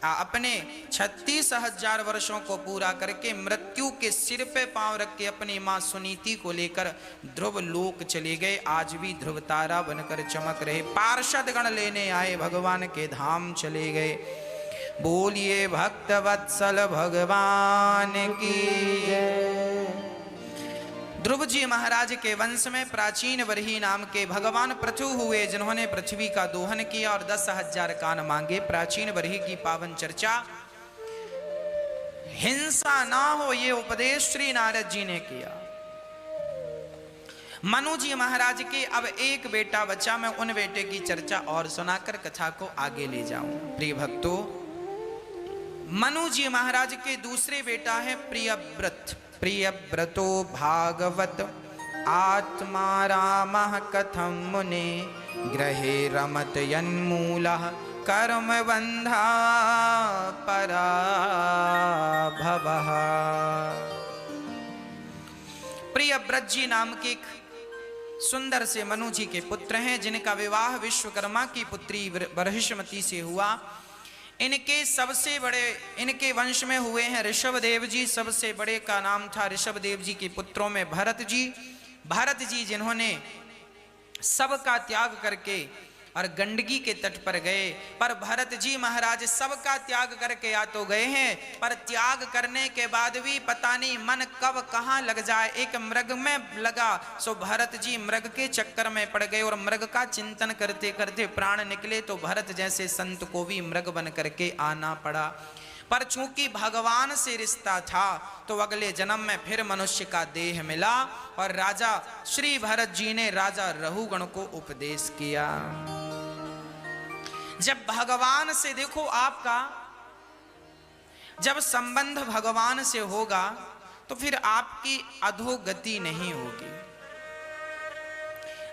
अपने 36,000 वर्षों को पूरा करके मृत्यु के सिर पे पांव रख के अपनी मां सुनीति को लेकर ध्रुव लोक चले गए। आज भी ध्रुव तारा बनकर चमक रहे। पार्षद गण लेने आए, भगवान के धाम चले गए। बोलिए भक्त वत्सल भगवान की जय। ध्रुव जी महाराज के वंश में प्राचीन वरही नाम के भगवान पृथु हुए, जिन्होंने पृथ्वी का दोहन किया और 10,000 कान मांगे। प्राचीन वरही की पावन चर्चा। हिंसा ना हो, ये उपदेश श्री नारद जी ने किया। मनु जी महाराज के अब एक बेटा बचा। मैं उन बेटे की चर्चा और सुनाकर कथा को आगे ले जाऊं। प्रिय भक्तों, मनु जी महाराज के दूसरे बेटा है प्रियव्रत। प्रियव्रतो भागवत आत्मा रामः कथं मुने ग्रहे रमत यन्मूलः कर्म बंधा पराभवः। प्रियव्रत जी नाम के सुंदर से मनु जी के पुत्र हैं, जिनका विवाह विश्वकर्मा की पुत्री बरहिष्मती से हुआ। इनके सबसे बड़े, इनके वंश में हुए हैं ऋषभ देव जी। सबसे बड़े का नाम था ऋषभ देव जी के पुत्रों में भरत जी। भरत जी जिन्होंने सबका त्याग करके और गंडकी के तट पर गए। पर भरत जी महाराज सबका त्याग करके आ तो गए हैं, पर त्याग करने के बाद भी पता नहीं मन कब कहाँ लग जाए, एक मृग में लगा। सो भरत जी मृग के चक्कर में पड़ गए और मृग का चिंतन करते करते प्राण निकले। तो भरत जैसे संत को भी मृग बन करके आना पड़ा। पर चूंकि भगवान से रिश्ता था तो अगले जन्म में फिर मनुष्य का देह मिला और राजा श्री भरत जी ने राजा रहुगण को उपदेश किया। जब भगवान से, देखो आपका जब संबंध भगवान से होगा तो फिर आपकी अधोगति नहीं होगी।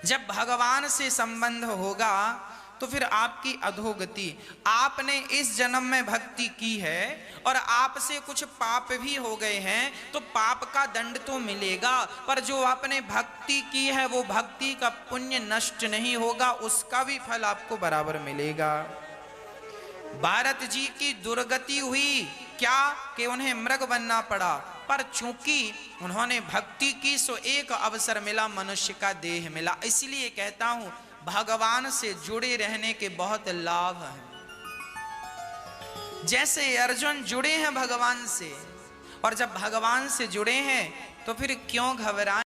जब भगवान से संबंध होगा तो फिर आपकी अधोगति। आपने इस जन्म में भक्ति की है और आपसे कुछ पाप भी हो गए हैं तो पाप का दंड तो मिलेगा, पर जो आपने भक्ति की है वो भक्ति का पुण्य नष्ट नहीं होगा, उसका भी फल आपको बराबर मिलेगा। भारत जी की दुर्गति हुई क्या कि उन्हें मृग बनना पड़ा, पर चूंकि उन्होंने भक्ति की सो एक अवसर मिला, मनुष्य का देह मिला। इसलिए कहता हूं भगवान से जुड़े रहने के बहुत लाभ हैं। जैसे अर्जुन जुड़े हैं भगवान से, और जब भगवान से जुड़े हैं तो फिर क्यों घबराएं।